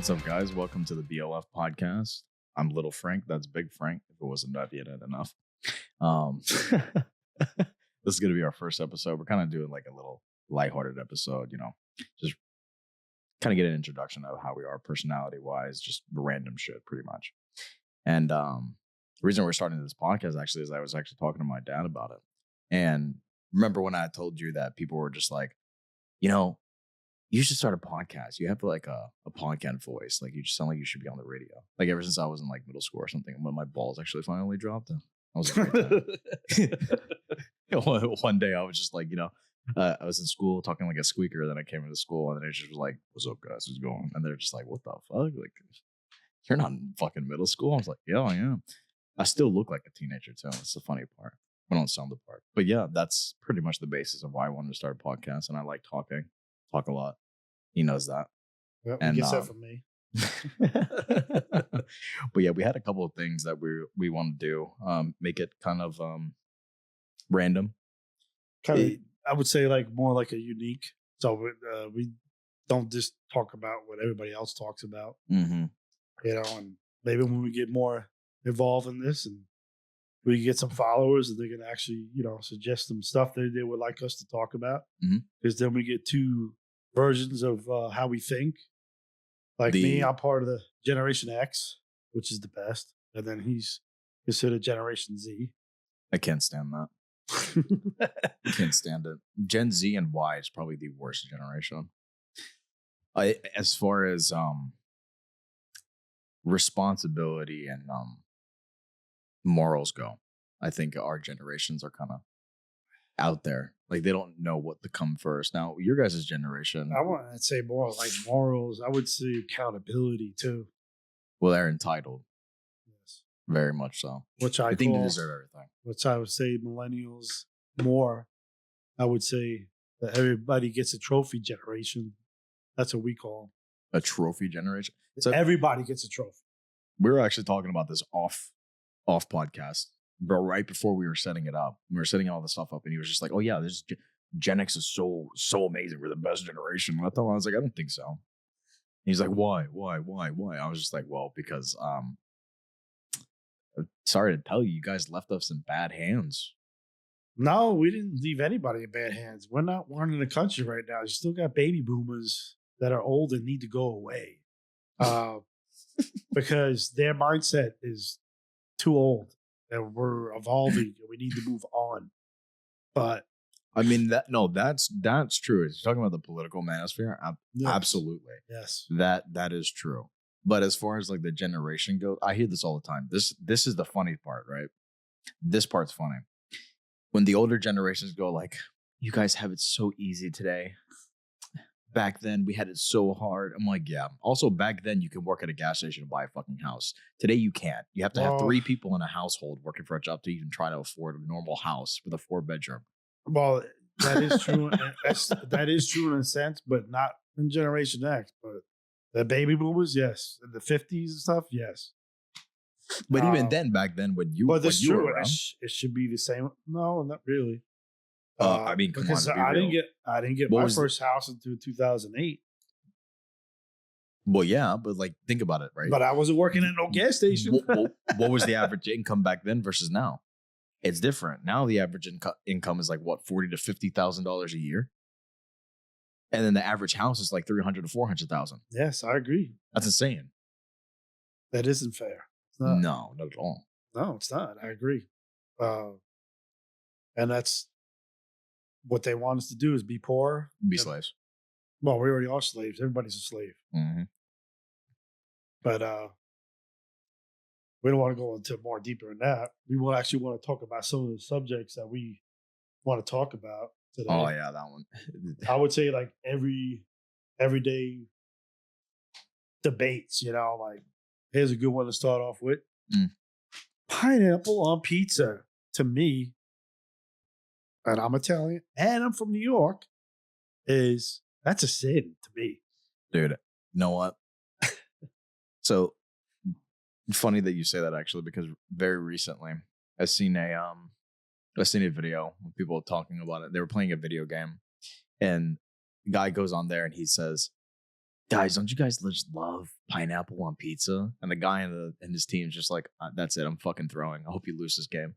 What's up, guys? Welcome to the BLF podcast. I'm Little Frank. That's Big Frank, if it wasn't deviated enough. This is going to be our first episode. We're kind of doing like a little lighthearted episode, just kind of get an introduction of how we are personality-wise, just random shit, pretty much. And the reason we're starting this podcast, actually, is I was actually talking to my dad about it. And remember when I told you that people were just like, you should start a podcast. You have like a podcast voice. Like you just sound like you should be on the radio. Like ever since I was in like middle school or something, when my balls actually finally dropped. I was like, one day I was just like, I was in school talking like a squeaker. Then I came into school and it just was like, "What's up, guys? What's going?" And they're just like, "What the fuck? Like, you're not in fucking middle school." I was like, "Yeah, I am." I still look like a teenager too. That's the funny part. I don't sound the part. But yeah, that's pretty much the basis of why I wanted to start a podcast. And I like talking. Talk a lot. He knows that. Well, and gets that from me. But yeah, we had a couple of things that we want to do. Make it kind of random. I would say like more like a unique. So we don't just talk about what everybody else talks about. Mm-hmm. And maybe when we get more involved in this and we get some followers and they can actually, suggest some stuff that they would like us to talk about. Because then we get two versions of how we think. Like me, I'm part of the Generation X, which is the best. And then he's considered Generation Z. I can't stand that. I can't stand it. Gen Z and Y is probably the worst generation. As far as responsibility and morals go, I think our generations are kind of out there. Like they don't know what to come first. Now, your guys' generation, I want to say more like morals. I would say accountability too. Well, they're entitled. Yes, very much so. Which I think they deserve everything. Which I would say millennials more. I would say that everybody gets a trophy generation. That's what we call them. A trophy generation. So everybody gets a trophy. We were actually talking about this off podcast, but right before we were setting it up, we were setting all the stuff up, and he was just like, "Oh yeah, this Gen X is so amazing. We're the best generation." And I was like, "I don't think so." And he's like, "Why? I was just like, "Well, because sorry to tell you, you guys left us in bad hands." No, we didn't leave anybody in bad hands. We're not one in the country right now. You still got baby boomers that are old and need to go away because their mindset is too old and we're evolving and we need to move on. But I mean that's true. You're talking about the political manosphere. Yes. Absolutely. Yes. That is true. But as far as like the generation goes, I hear this all the time. This is the funny part, right? This part's funny. When the older generations go like, "You guys have it so easy today. Back then we had it so hard." I'm like, yeah. Also, back then you can work at a gas station and buy a fucking house. Today you can't. You have to have 3 people in a household working for a job to even try to afford a normal house with a 4-bedroom. Well, that is true. That is true in a sense, but not in Generation X. But the baby boomers, yes. In the 50s and stuff, yes. But even then, back then, when you were around, it should be the same. No, not really. I mean, come because on, I didn't get my first house until 2008. Well, yeah, but like, think about it, right? But I wasn't working at no gas station. What was the average income back then versus now? It's different. Now the average income is like what, $40,000 to $50,000 a year, and then the average house is like $300,000 to $400,000. Yes, I agree. That's insane. That isn't fair. No, not at all. No, it's not. I agree. And that's what they want us to do, is be poor. Be slaves. Well, we already are slaves. Everybody's a slave. Mm-hmm. But we don't want to go into more deeper in that. We will actually want to talk about some of the subjects that we want to talk about today. Oh, yeah, that one. I would say like everyday debates, like here's a good one to start off with. Pineapple on pizza, to me, and I'm Italian and I'm from New York, that's a sin to me. Dude, you know what? So funny that you say that, actually, because very recently I seen a video with people talking about it. They were playing a video game, and the guy goes on there and he says, guys, don't you guys just love pineapple on pizza? And the guy in his team is just like, that's it. I'm fucking throwing. I hope you lose this game.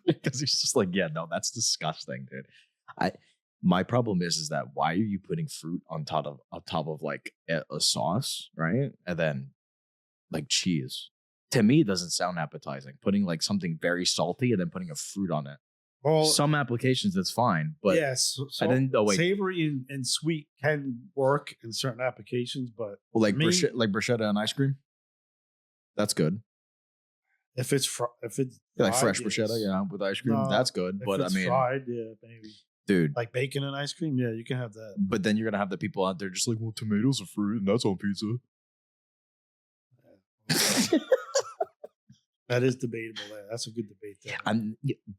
Because he's just like, yeah, no, that's disgusting, dude. My problem is that why are you putting fruit on top of like a sauce, right? And then like cheese. To me, it doesn't sound appetizing. Putting like something very salty and then putting a fruit on it. Well, some applications that's fine, but yes, I didn't know. Savory and sweet can work in certain applications, but like bruschetta and ice cream, that's good. If it's like fresh bruschetta, yeah, with ice cream, that's good. But I mean, fried, yeah, maybe, dude, like bacon and ice cream, yeah, you can have that. But then you're gonna have the people out there just like, well, tomatoes are fruit, and that's on pizza. Yeah. That is debatable. That's a good debate there.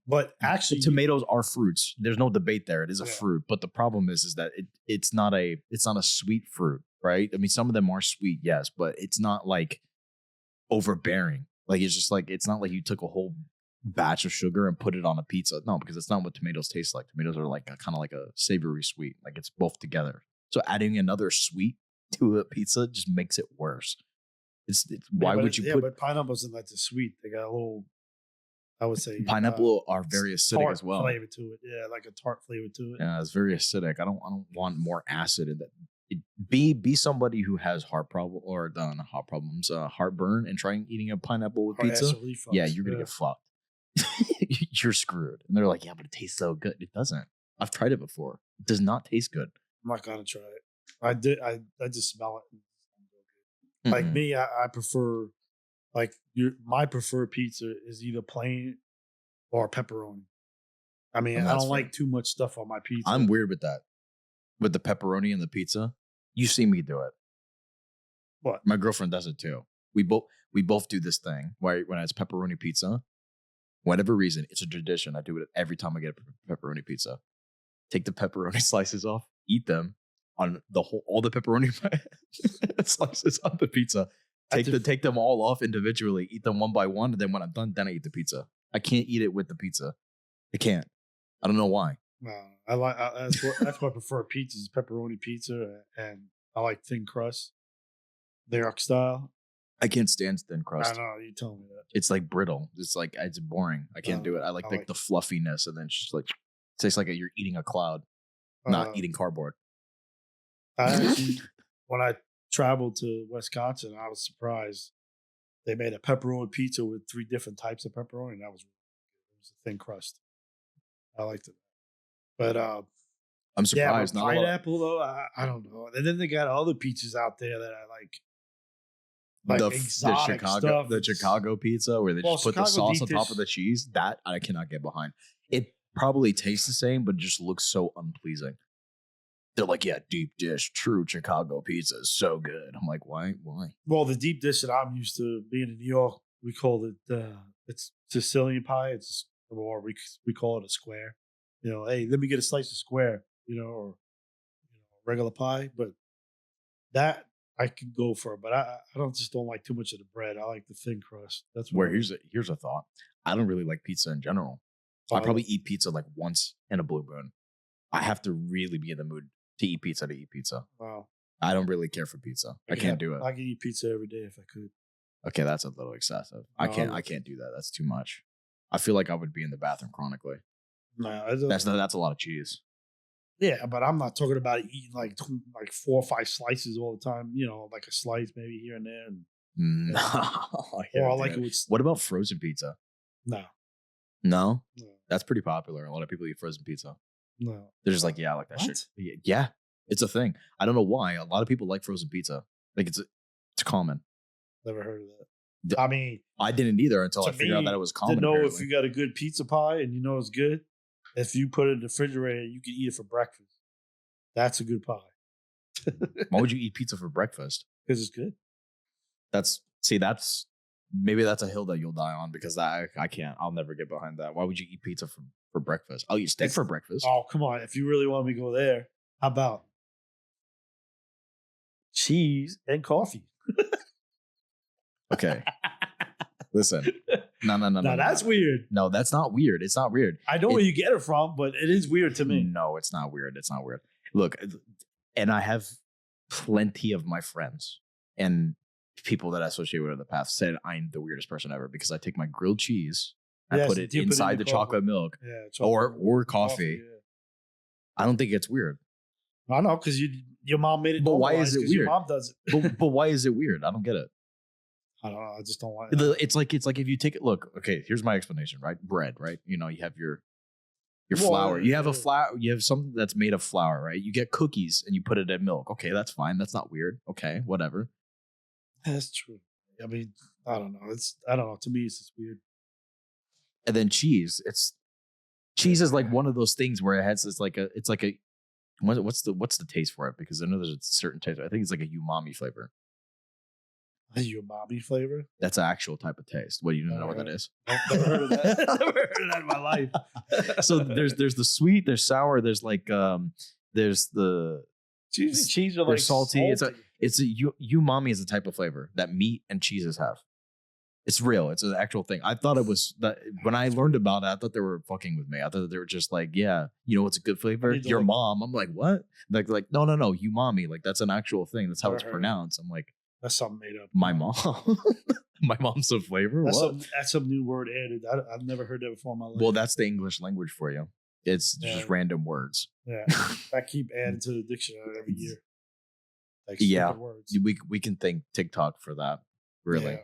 But actually, tomatoes are fruits. There's no debate there. It is a fruit. But the problem is that it's not a sweet fruit, right? I mean, some of them are sweet, yes, but it's not like overbearing. Like it's just like, it's not like you took a whole batch of sugar and put it on a pizza. No, because it's not what tomatoes taste like. Tomatoes are like kind of like a savory sweet. Like it's both together. So adding another sweet to a pizza just makes it worse. Why would you put? But pineapples isn't like the sweet. They got a little, I would say, pineapple are very acidic as well. Flavor to it, yeah, like a tart flavor to it. Yeah, it's very acidic. I don't want more acid in that. Be somebody who has heartburn and trying eating a pineapple with pizza. Yeah, you're gonna get fucked. You're screwed. And they're like, yeah, but it tastes so good. It doesn't. I've tried it before. It does not taste good. I'm not gonna try it. I did. I just smell it. Like me, I prefer, like my preferred pizza is either plain or pepperoni. I mean, I don't like too much stuff on my pizza. I'm weird with that. With the pepperoni and the pizza, you see me do it. What? My girlfriend does it too. We both do this thing where when it's pepperoni pizza, whatever reason, it's a tradition. I do it every time I get a pepperoni pizza. Take the pepperoni slices off, eat them. On all the pepperoni slices on the pizza. Take them all off individually, eat them one by one, and then when I'm done, then I eat the pizza. I can't eat it with the pizza. I can't. I don't know why. No, that's my preferred pizza is pepperoni pizza, and I like thin crust, New York style. I can't stand thin crust. I know, you told me that. It's like brittle. It's like it's boring. I can't do it. I like the fluffiness, and then it's just like it tastes like you're eating a cloud, not eating cardboard. When I traveled to Wisconsin, I was surprised. They made a pepperoni pizza with 3 different types of pepperoni, and that was really good. It was a thin crust. I liked it. But I'm surprised. Yeah, pineapple though, I don't know. And then they got other pizzas out there that I like. Like the Chicago pizza where they just put the sauce on top of the cheese. That I cannot get behind. It probably tastes the same, but just looks so unpleasing. They're like, yeah, deep dish, true Chicago pizza is so good. I'm like, why? Well, the deep dish that I'm used to being in New York, we call it it's Sicilian pie. Or we call it a square. You know, hey, let me get a slice of square. Or regular pie. But that I can go for, but I don't like too much of the bread. I like the thin crust. That's where here's a thought. I don't really like pizza in general. I probably eat pizza like once in a blue moon. I have to really be in the mood to eat pizza. Wow. I don't really care for pizza. I can't do it. I can eat pizza every day if I could. Okay, that's a little excessive. I can't do that. That's too much. I feel like I would be in the bathroom chronically. No, that's a lot of cheese. Yeah, but I'm not talking about eating like 4 or 5 slices all the time. Like a slice maybe here and there. No. Or I like it with. What about frozen pizza? No. No? That's pretty popular. A lot of people eat frozen pizza. No. They're just like, yeah, I like that shit. Yeah, it's a thing. I don't know why. A lot of people like frozen pizza. Like it's common. Never heard of that. I mean, I didn't either until I figured out that it was common. To know if you got a good pizza pie and you know it's good, if you put it in the refrigerator, you can eat it for breakfast. That's a good pie. Why would you eat pizza for breakfast? Because it's good. Maybe that's a hill that you'll die on because I can't. I'll never get behind that. Why would you eat pizza for breakfast? I'll eat steak for breakfast. Oh, come on. If you really want me to go there, how about cheese and coffee? Okay. Listen. No. That's weird. No, that's not weird. It's not weird. I know where you get it from, but it is weird to me. No, it's not weird. It's not weird. Look, and I have plenty of my friends and people that I associate with in the past said I'm the weirdest person ever because I take my grilled cheese, I put it inside the chocolate milk, or coffee. Yeah. I don't think it's weird. I know, because your mom made it. But why is it weird? Your mom does it. but why is it weird? I don't get it. I don't know. I just don't want it. It's like if you take it. Look, okay. Here's my explanation. Right, bread. Right. You know, you have your flour. You have a flour. You have something that's made of flour. Right. You get cookies and you put it in milk. Okay, that's fine. That's not weird. Okay, whatever. That's true. I mean, I don't know. I don't know. To me, it's just weird. And then cheese. Cheese is like one of those things where it's like a what's the taste for it? Because I know there's a certain taste. I think it's like a umami flavor. A umami flavor? That's an actual type of taste. What, you don't know what that is? Never heard of that. Never heard of that in my life. So there's the sweet, there's sour, there's like there's the cheese are like salty. It's a umami is a type of flavor that meat and cheeses have. It's real. It's an actual thing. I thought it was that when I learned about it, I thought they were fucking with me. I thought they were just like, yeah, you know what's a good flavor? Your mom. I'm like, what? Like no, umami. Like that's an actual thing. That's how it's pronounced. I'm like, that's something made up. My mom. My mom's a flavor. That's some new word added. I've never heard that before in my life. Well, that's the English language for you. It's just random words. Yeah, I keep adding to the dictionary every year. Like words. We can thank TikTok for that. Really. Yeah.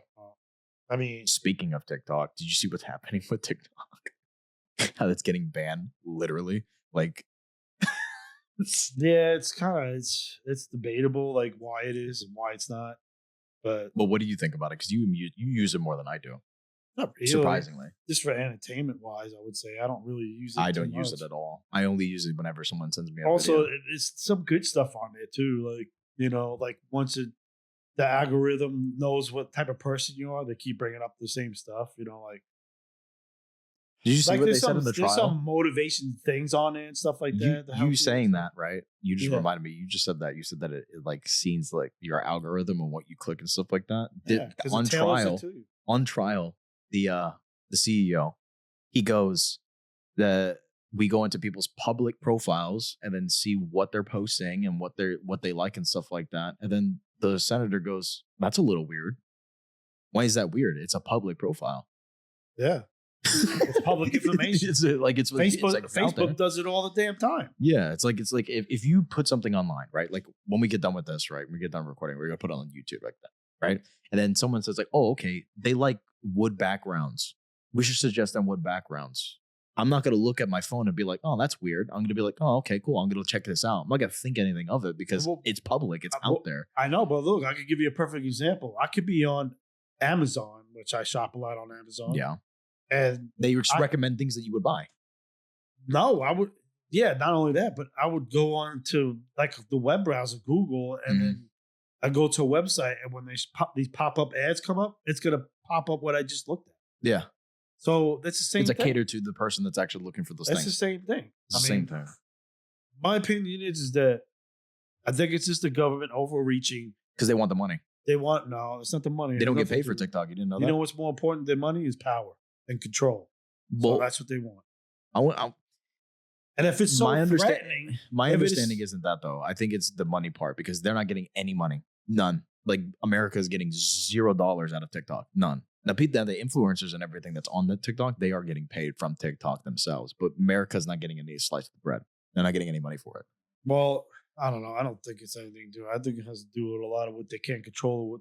I mean, speaking of TikTok, did you see what's happening with TikTok? How it's getting banned, literally. Like, yeah, it's debatable, like why it is and why it's not. But what do you think about it? Because you use it more than I do. Not really. Surprisingly, just for entertainment wise, I would say I don't really use it. I don't use it at all. I only use it whenever someone sends me a also, video. It's some good stuff on there too. Like, you know, like once the algorithm knows what type of person you are, they keep bringing up the same stuff. You know, like. Did you see what they said in the trial? There's some motivation things on it and stuff like that. You saying that, right? You just reminded me. You just said that. You said that it like seems like your algorithm and what you click and stuff like that. Yeah, on trial, the CEO, he goes that we go into people's public profiles and then see what they're posting and what they like and stuff like that. And then the senator goes, "That's a little weird. Why is that weird? It's a public profile." Yeah. It's public information. It's Facebook. Facebook does it all the damn time. Yeah, it's like if you put something online, right? Like when we get done with this, right? When we get done recording, we're gonna put it on YouTube like that, right? And then someone says like, "Oh, okay, they like wood backgrounds. We should suggest them wood backgrounds." I'm not gonna look at my phone and be like, "Oh, that's weird." I'm gonna be like, "Oh, okay, cool. I'm gonna check this out." I'm not gonna think anything of it because it's public. It's out there. I know, but look, I could give you a perfect example. I could be on Amazon, which I shop a lot on Amazon. Yeah. And they recommend things that you would buy. No, I would. Yeah, not only that, but I would go on to like the web browser, Google, and then I go to a website, and when these pop-up ads come up, it's gonna pop up what I just looked at. Yeah. So that's the same thing. It's a cater to the person that's actually looking for those things. That's the same thing. It's the same thing. My opinion is that I think it's just the government overreaching. Because they want the money. No, it's not the money. They don't get paid for TikTok. You didn't know that? You know what's more important than money is power and control. So that's what they want. And if it's so threatening. My understanding isn't that, though. I think it's the money part because they're not getting any money. None. Like America is getting $0 out of TikTok. None. Now, the influencers and everything that's on the TikTok, they are getting paid from TikTok themselves. But America's not getting any slice of the bread. They're not getting any money for it. Well, I don't know. I don't think it's anything to do. I think it has to do with a lot of what they can't control,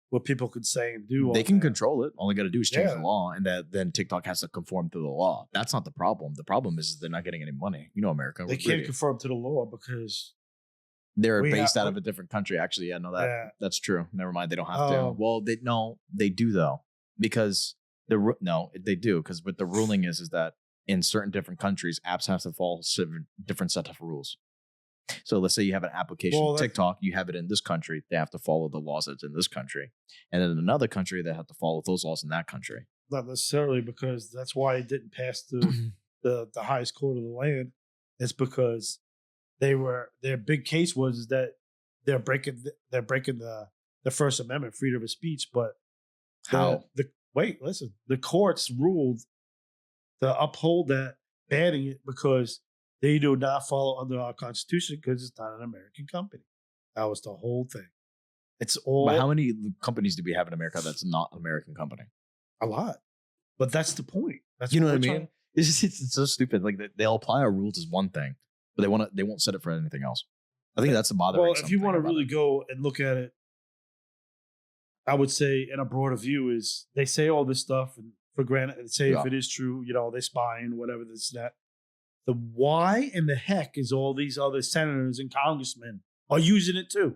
what people could say and do. They can control it. All they got to do is change the law, and then TikTok has to conform to the law. That's not the problem. The problem is they're not getting any money. You know, America. They can't conform to the law because they're based out of a different country. Actually, yeah, no, that's true. Never mind. They don't have to. Well, they do though, because they do because what the ruling is that in certain different countries, apps have to follow different set of rules. So let's say you have an application, TikTok, you have it in this country, they have to follow the laws that's in this country. And in another country, they have to follow those laws in that country. Not necessarily, because that's why it didn't pass the highest court of the land. It's because their big case was that they're breaking the First Amendment, freedom of speech. But how? The courts ruled to uphold that, banning it because they do not follow under our Constitution because it's not an American company. That was the whole thing. It's all. But how many companies do we have in America that's not an American company? A lot. But that's the point. That's you know what I mean? It's so stupid. Like they'll apply our rules as one thing, but they won't set it for anything else. I think that's the bothering. Well, if you want to really go and look at it, I would say in a broader view is they say all this stuff and for granted and say if it is true, they spying, whatever this that. The why in the heck is all these other senators and congressmen are using it too?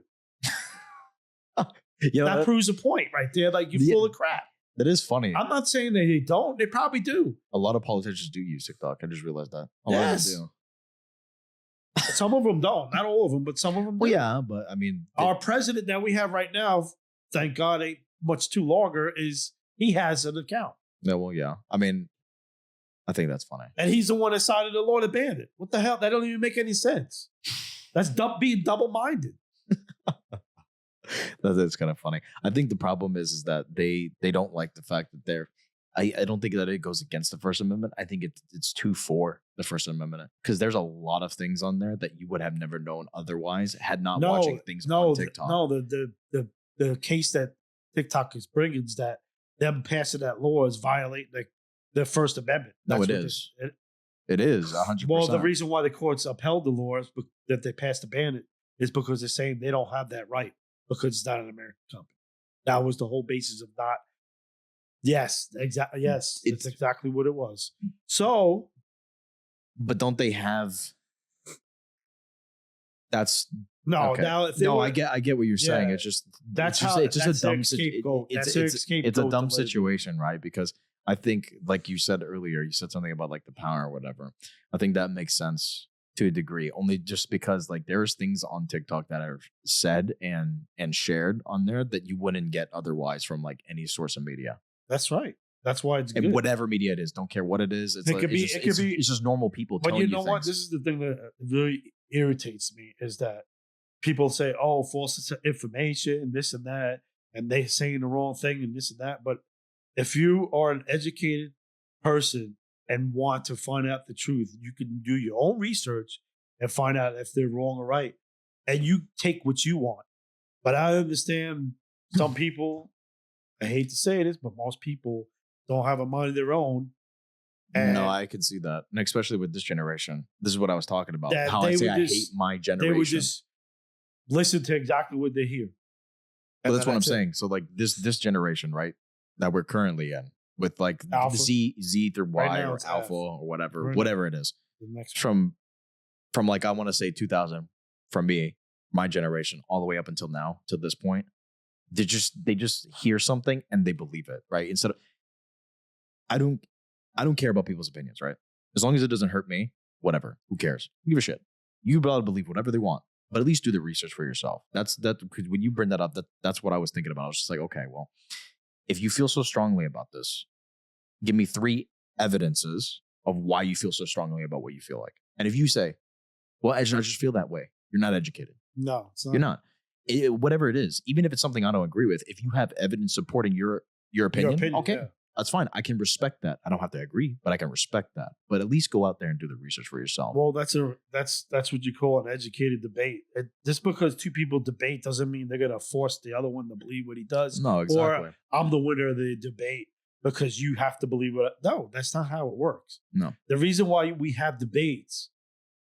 That proves a point right there. Like you're full of crap. That is funny. I'm not saying that they don't. They probably do. A lot of politicians do use TikTok. I just realized that. A lot of them do. Some of them don't. Not all of them, but some of them do. Well, yeah, but I mean... Our president that we have right now, thank God ain't much too longer, he has an account. Yeah, well, yeah. I mean, I think that's funny. And he's the one that signed the law to ban it. What the hell? That don't even make any sense. That's being double-minded. That's kind of funny. I think the problem is that they don't like the fact that they're. I don't think that it goes against the First Amendment. I think it's too for the First Amendment because there's a lot of things on there that you would have never known otherwise had not watching things on TikTok. The case that TikTok is bringing is that them passing that law is violating the First Amendment. No, it is. It is 100%. Well, the reason why the courts upheld the laws that they passed to ban it is because they're saying they don't have that right. Because it's not an American company. That was the whole basis of not. Yes, exactly. Yes, it's exactly what it was. So, but don't they have? That's no. Okay. Now, if I get what you're saying. It's just it's just a dumb situation. It's a dumb situation, right? Because I think, like you said earlier, you said something about like the power or whatever. I think that makes sense. To a degree, only just because like there's things on TikTok that are said and shared on there that you wouldn't get otherwise from like any source of media. That's right. That's why it's and good. whatever media it is, don't care what it is. It's just normal people. But telling you know what? This is the thing that really irritates me is that people say, "Oh, false information and this and that," and they saying the wrong thing and this and that. But if you are an educated person and want to find out the truth, you can do your own research and find out if they're wrong or right. And you take what you want. But I understand some people, I hate to say this, but most people don't have a mind of their own. And no, I can see that. And especially with this generation. This is what I was talking about. How I say I hate my generation. They would just listen to exactly what they hear. Well, that's what I'm saying. So like this generation, right, that we're currently in. With like alpha. Z through Y right or alpha or whatever it is. Next from like, I want to say 2000, from me, my generation, all the way up until now, to this point, they just hear something and they believe it, right? Instead of, I don't care about people's opinions, right? As long as it doesn't hurt me, whatever, who cares? Who give a shit? You allowed to believe whatever they want, but at least do the research for yourself. That's because when you bring that up, that's what I was thinking about. I was just like, okay, well, if you feel so strongly about this, give me 3 evidences of why you feel so strongly about what you feel like. And if you say, well, I just feel that way, you're not educated. No, it's not. You're not. Whatever it is, even if it's something I don't agree with, if you have evidence supporting your opinion, okay, that's fine. I can respect that. I don't have to agree, but I can respect that. But at least go out there and do the research for yourself. Well, that's what you call an educated debate. Just because 2 people debate doesn't mean they're going to force the other one to believe what he does. No, exactly. Or I'm the winner of the debate because you have to believe what. No, that's not how it works. No. The reason why we have debates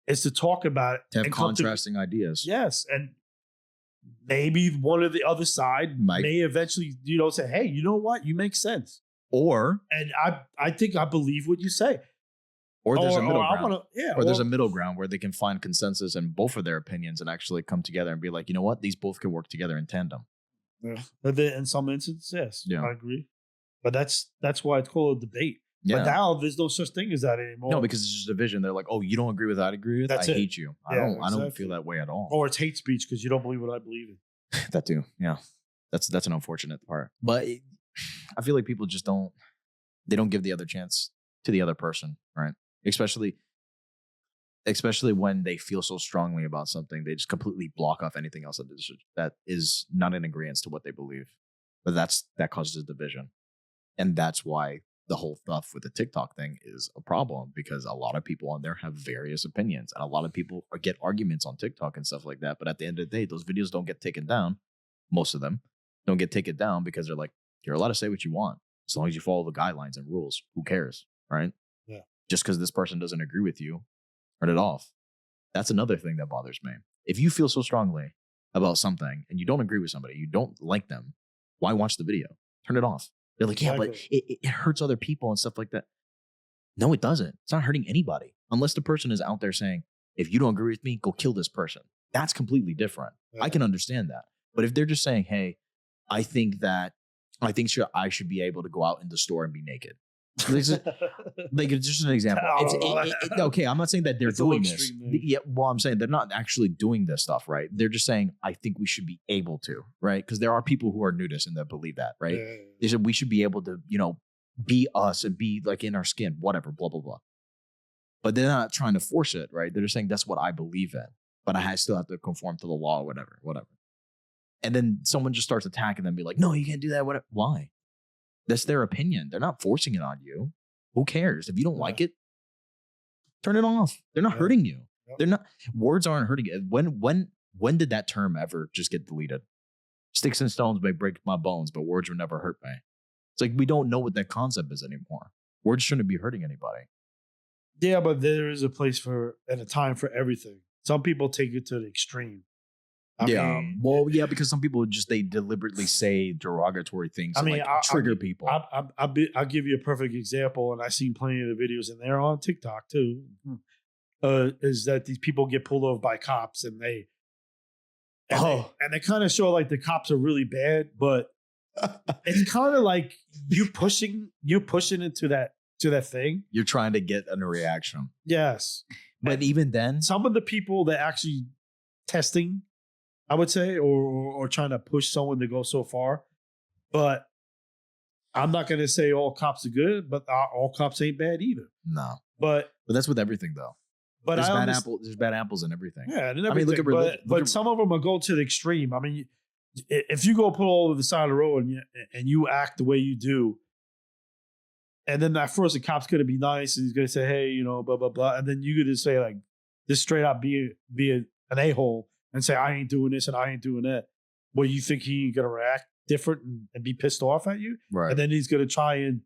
is to talk about it. To have contrasting ideas. Yes. And maybe one or the other side may eventually, say, hey, you know what? You make sense. And I think I believe what you say. Or there's a middle ground. There's a middle ground where they can find consensus in both of their opinions and actually come together and be like, you know what? These both can work together in tandem. Yeah. But then in some instances, yes, yeah. I agree. But that's why it's called a debate. Yeah. But now there's no such thing as that anymore. No, because it's just a division. They're like, oh, you don't agree with what I agree with? I hate you. I don't feel that way at all. Or it's hate speech because you don't believe what I believe in. That too. Yeah. That's an unfortunate part. But I feel like people just don't give the other chance to the other person, right? Especially when they feel so strongly about something, they just completely block off anything else that is not in agreement to what they believe. But that causes a division. And that's why the whole stuff with the TikTok thing is a problem because a lot of people on there have various opinions, and a lot of people get arguments on TikTok and stuff like that. But at the end of the day, those videos don't get taken down. Most of them don't get taken down because they're like, you're allowed to say what you want as long as you follow the guidelines and rules. Who cares, right? Yeah. Just because this person doesn't agree with you, turn it off. That's another thing that bothers me. If you feel so strongly about something and you don't agree with somebody, you don't like them, why watch the video? Turn it off. They're like, yeah, but it hurts other people and stuff like that. No, it doesn't. It's not hurting anybody unless the person is out there saying, if you don't agree with me, go kill this person. That's completely different. Yeah. I can understand that. But if they're just saying, hey, I think I should be able to go out in the store and be naked. Like it's just an example. Okay, I'm not saying that they're doing this. Yeah, well, I'm saying they're not actually doing this stuff, right? They're just saying, I think we should be able to, right? Because there are people who are nudists and that believe that, right? Yeah. They said we should be able to, be us and be like in our skin, whatever, blah, blah, blah. But they're not trying to force it, right? They're just saying that's what I believe in, but I still have to conform to the law or whatever. And then someone just starts attacking them, be like, no, you can't do that. Whatever. Why? That's their opinion. They're not forcing it on you. Who cares? If you don't like it, turn it off. They're not hurting you. They're not. Words aren't hurting you. When did that term ever just get deleted? Sticks and stones may break my bones, but words will never hurt me. It's like we don't know what that concept is anymore. Words shouldn't be hurting anybody. Yeah, but there is a place for and a time for everything. Some people take it to the extreme. I mean, because some people they deliberately say derogatory things. Trigger people. I'll give you a perfect example, and I've seen plenty of the videos, and they're on TikTok too. Is that these people get pulled over by cops, and they kind of show like the cops are really bad, but it's kind of like you pushing into that thing. You're trying to get a reaction. Yes, but and even then, some of the people that actually testing, I would say, or trying to push someone to go so far. But I'm not going to say all cops are good, but all cops ain't bad either. No. But that's with everything, though. But there's bad apples in everything. Yeah, and everything. I mean, look at religion. But some of them are going to the extreme. I mean, if you go pull over the side of the road and you act the way you do, and then at first the cop's going to be nice and he's going to say, hey, blah, blah, blah. And then you're going to say, like, just straight up be an a-hole. And say, I ain't doing this and I ain't doing that. Well, you think he ain't going to react different and be pissed off at you? Right. And then he's going to try and,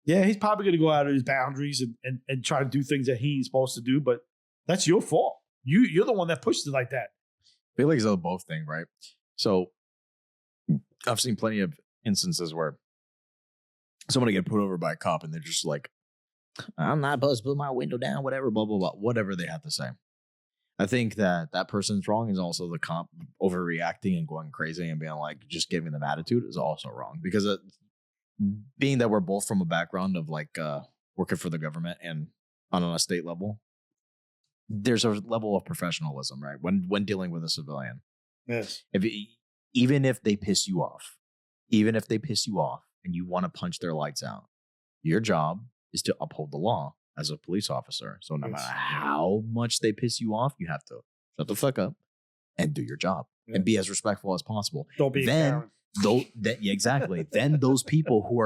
he's probably going to go out of his boundaries and try to do things that he ain't supposed to do. But that's your fault. You're the one that pushed it like that. I feel like it's a both thing, right? So I've seen plenty of instances where somebody get put over by a cop and they're just like, I'm not supposed to put my window down, whatever, blah, blah, blah, whatever they have to say. I think that person's wrong is also the cop overreacting and going crazy and being like, just giving them attitude is also wrong because being that we're both from a background of like working for the government and on a state level, there's a level of professionalism, right? When dealing with a civilian. Yes. Even if they piss you off and you want to punch their lights out, your job is to uphold the law. As a police officer. So no matter how much they piss you off, you have to shut the fuck up and do your job and be as respectful as possible. Don't be exactly. Then those people who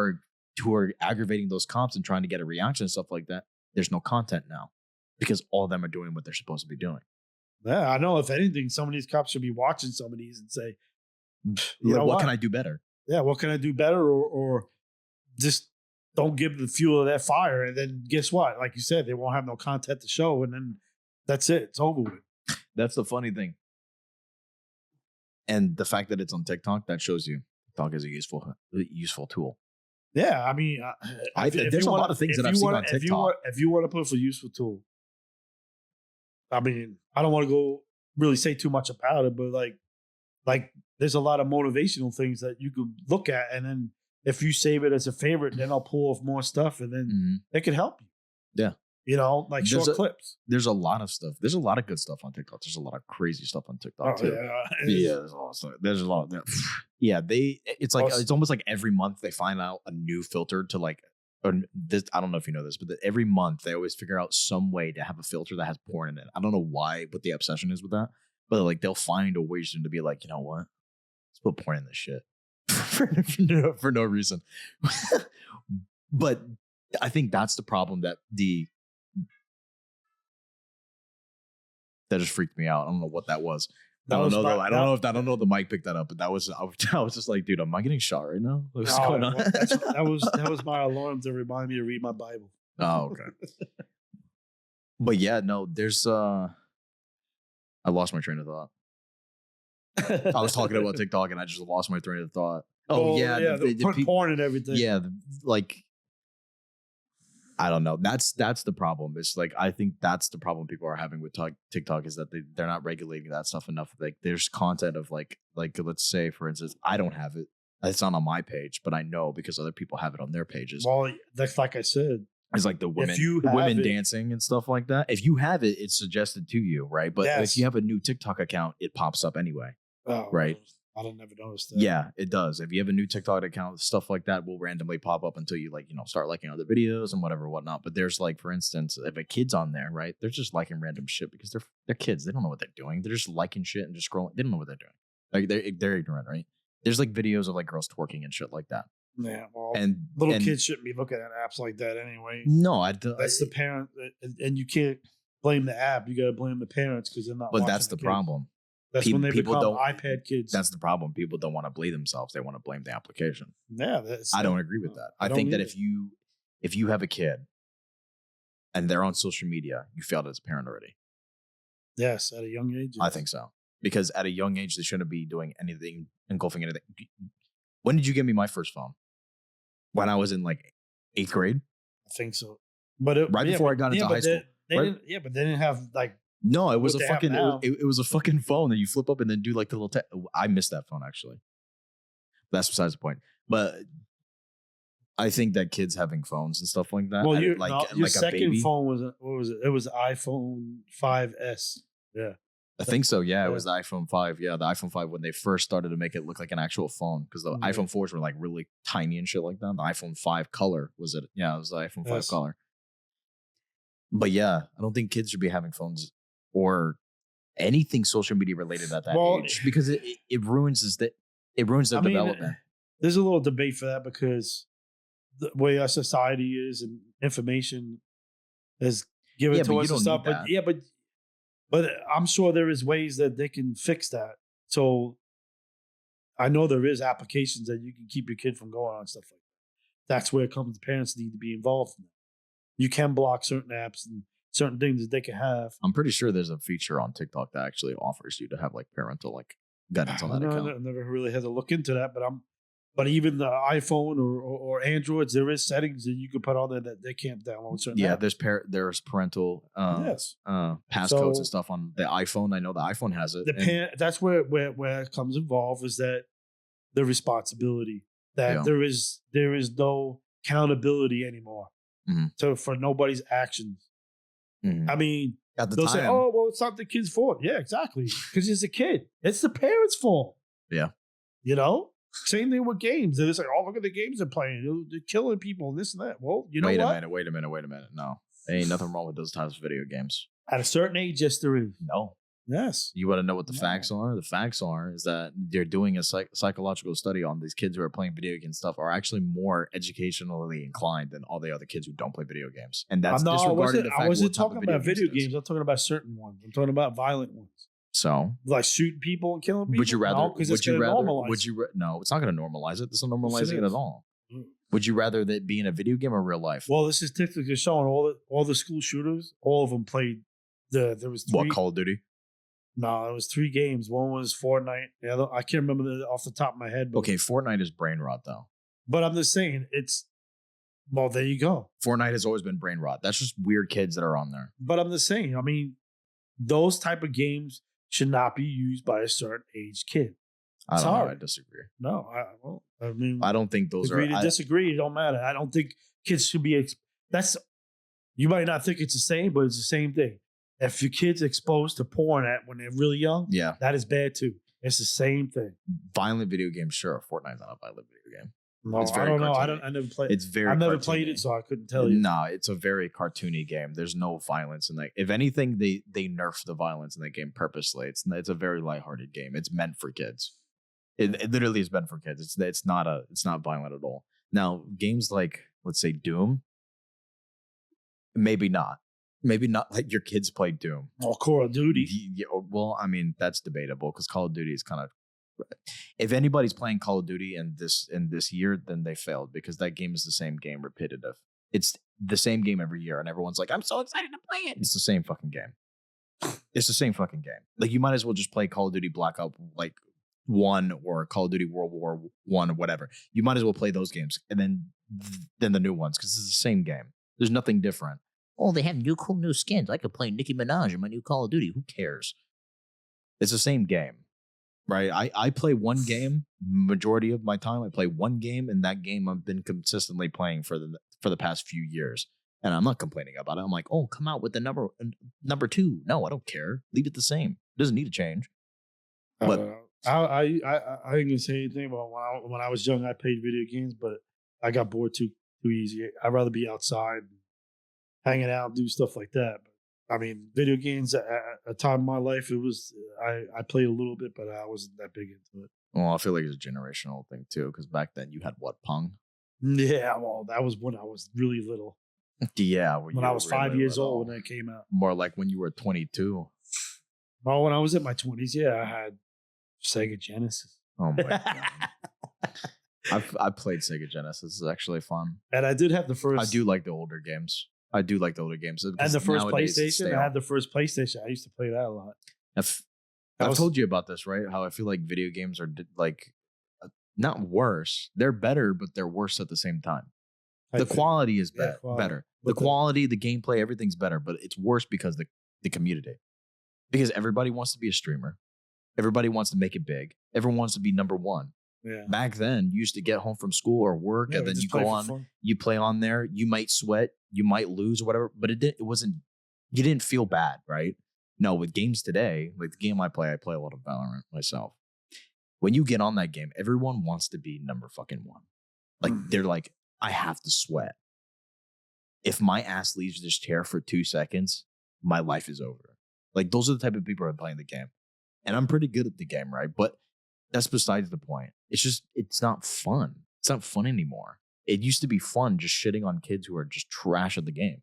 are aggravating those cops and trying to get a reaction and stuff like that, there's no content now because all of them are doing what they're supposed to be doing. Yeah, I know. If anything, some of these cops should be watching some of these and say, what can I do better? Yeah, what can I do better? Or just don't give the fuel of that fire. And then guess what? Like you said, they won't have no content to show. And then that's it. It's over with. That's the funny thing. And the fact that it's on TikTok, that shows you TikTok is a useful tool. Yeah. I mean, there's a lot of things that I've seen on TikTok. If you want to put for useful tool, I mean, I don't want to go really say too much about it, but like there's a lot of motivational things that you could look at. And then if you save it as a favorite, then I'll pull off more stuff and then it could help you. Yeah. Like short clips. There's a lot of stuff. There's a lot of good stuff on TikTok. There's a lot of crazy stuff on TikTok too. Yeah, there's a lot of stuff. There's a lot of that. Yeah, it's like it's almost like every month they find out a new filter to like this. I don't know if you know this, but every month they always figure out some way to have a filter that has porn in it. I don't know what the obsession is with that, but like they'll find a way to be like, you know what? Let's put porn in this shit. for no reason. But I think that's the problem that just freaked me out. I don't know what that was. I don't know if the mic picked that up, but I was just like, dude, am I getting shot right now? What's going on? that was my alarm to remind me to read my Bible. Oh, okay. But yeah, no, there's I lost my train of thought. I was talking about TikTok and I just lost my train of thought. Oh, yeah, the porn and everything. Yeah, like I don't know. That's the problem. It's like I think that's the problem people are having with TikTok is that they're not regulating that stuff enough. Like there's content of like let's say for instance, I don't have it. It's not on my page, but I know because other people have it on their pages. Well, that's like I said. It's like the women dancing and stuff like that. If you have it, it's suggested to you, right? But if you have a new TikTok account, it pops up anyway. Oh, right. I don't never notice that. Yeah, it does. If you have a new TikTok account, stuff like that will randomly pop up until you start liking other videos and whatnot. But there's like, for instance, if a kid's on there, right, they're just liking random shit because they're kids. They don't know what they're doing. They're just liking shit and just scrolling. They don't know what they're doing. Like they're ignorant, right? There's like videos of like girls twerking and shit like that. Yeah, well, little kids shouldn't be looking at apps like that anyway. No, that's the parent, and you can't blame the app. You got to blame the parents because they're not. But that's the problem. That's when they become iPad kids. That's the problem. People don't want to blame themselves. They want to blame the application. Yeah, I don't agree with that. I think that if you have a kid and they're on social media, you failed as a parent already. Yes, at a young age. Yes. I think so. Because at a young age, they shouldn't be doing anything, engulfing anything. When did you give me my first phone? When I was in like 8th grade? I think so. But before I got into high school. But they didn't have like. No, it was a fucking it was a fucking phone that you flip up and then do like the little I missed that phone actually. That's besides the point. But I think that kids having phones and stuff like that. Well, your second phone was what was it? It was iPhone 5S. Yeah. I think so. Yeah, it was the iPhone 5. Yeah, the iPhone 5 when they first started to make it look like an actual phone because the iPhone 4s were like really tiny and shit like that. The iPhone 5 color was it? Yeah, it was the iPhone 5 color. But yeah, I don't think kids should be having phones or anything social media related at that age because it ruins their development. There's a little debate for that because the way our society is and information is given to us and stuff. But I'm sure there is ways that they can fix that. So I know there is applications that you can keep your kid from going on stuff like that. That's where it comes. The parents need to be involved in that. You can block certain apps and certain things that they can have. I'm pretty sure there's a feature on TikTok that actually offers you to have like parental like guidance on that account. I never really had to look into that, but even the iPhone or Androids, there is settings that you can put on there that they can't download certain apps. There's parental passcodes and stuff on the iPhone. I know the iPhone has it. That's where it comes involved is that the responsibility that there is no accountability anymore for nobody's actions. Mm-hmm. I mean, they'll say, "Oh, well, it's not the kid's fault." Yeah, exactly, because it's a kid. It's the parents' fault. Yeah, Same thing with games. They're just like, "Oh, look at the games they're playing. They're killing people and this and that." Well, you know what? Wait a minute. No, there ain't nothing wrong with those types of video games. At a certain age, yes, there is. No. Yes. You want to know what the facts are? The facts is that they're doing a psychological study on these kids who are playing video game stuff are actually more educationally inclined than all the other kids who don't play video games. And that's disregarding the fact I wasn't talking about video games. I'm talking about certain ones. I'm talking about violent ones. So, like shooting people and killing people. Would you rather? No, it's not going to normalize it. This is not normalizing it at all. Would you rather that be in a video game or real life? Well, this is typically showing all the school shooters. All of them played. There was 3. What, Call of Duty? No, it was 3 games. One was Fortnite. The other, I can't remember off the top of my head. But okay, Fortnite is brain rot though. But I'm just saying well, there you go. Fortnite has always been brain rot. That's just weird kids that are on there. But I'm just saying, I mean, those type of games should not be used by a certain age kid. I don't know. I disagree. No, I don't think those agree to disagree. It don't matter. I don't think kids should be. You might not think it's the same, but it's the same thing. If your kid's exposed to porn when they're really young, that is bad too. It's the same thing. Violent video games, sure. Fortnite's not a violent video game. No, I don't know. I never played. It's very. I never played it, so I couldn't tell you. No, it's a very cartoony game. There's no violence in that. If anything, they nerf the violence in that game purposely. It's a very lighthearted game. It's meant for kids. It literally is meant for kids. It's not violent at all. Now, games like let's say Doom, Maybe not. Maybe not like your kids play Doom. Or Call of Duty. Well, I mean, that's debatable because Call of Duty is kind of. If anybody's playing Call of Duty in this year, then they failed because that game is the same game repetitive. It's the same game every year, and everyone's like, "I'm so excited to play it." It's the same fucking game. It's the same fucking game. Like you might as well just play Call of Duty Black Ops like 1 or Call of Duty World War 1 or whatever. You might as well play those games and then the new ones because it's the same game. There's nothing different. Oh, they have cool new skins. I could play Nicki Minaj in my new Call of Duty. Who cares? It's the same game, right? I play one game majority of my time. I play one game, and that game I've been consistently playing for the past few years, and I'm not complaining about it. I'm like, oh, come out with the number 2. No, I don't care. Leave it the same. It doesn't need to change. But I ain't gonna say anything about when I was young. I played video games, but I got bored too easy. I'd rather be outside, hanging out, do stuff like that. But I mean, video games at a time in my life, it was I played a little bit, but I wasn't that big into it. Well, I feel like it's a generational thing too, because back then you had what, Pong? Yeah, well, that was when I was really little. Yeah, when I was 5 years old when that came out. More like when you were 22. Well, when I was in my 20s, yeah, I had Sega Genesis. Oh my god. I played Sega Genesis. It's actually fun. And I did have the first. I do like the older games. And the first PlayStation. I had the first PlayStation. I used to play that a lot. I've told you about this, right? How I feel like video games are like not worse. They're better, but they're worse at the same time. The quality is better. The quality, the gameplay, everything's better, but it's worse because the community. Because everybody wants to be a streamer. Everybody wants to make it big. Everyone wants to be number one. Yeah. Back then, you used to get home from school or work, and then you go on, you play on there. You might sweat, you might lose or whatever, but it wasn't. You didn't feel bad, right? No, with games today, like the game I play a lot of Valorant myself. When you get on that game, everyone wants to be number fucking one. Like they're like, I have to sweat. If my ass leaves this chair for 2 seconds, my life is over. Like those are the type of people who are playing the game, and I'm pretty good at the game, right? But that's besides the point. It's not fun. It's not fun anymore. It used to be fun just shitting on kids who are just trash at the game.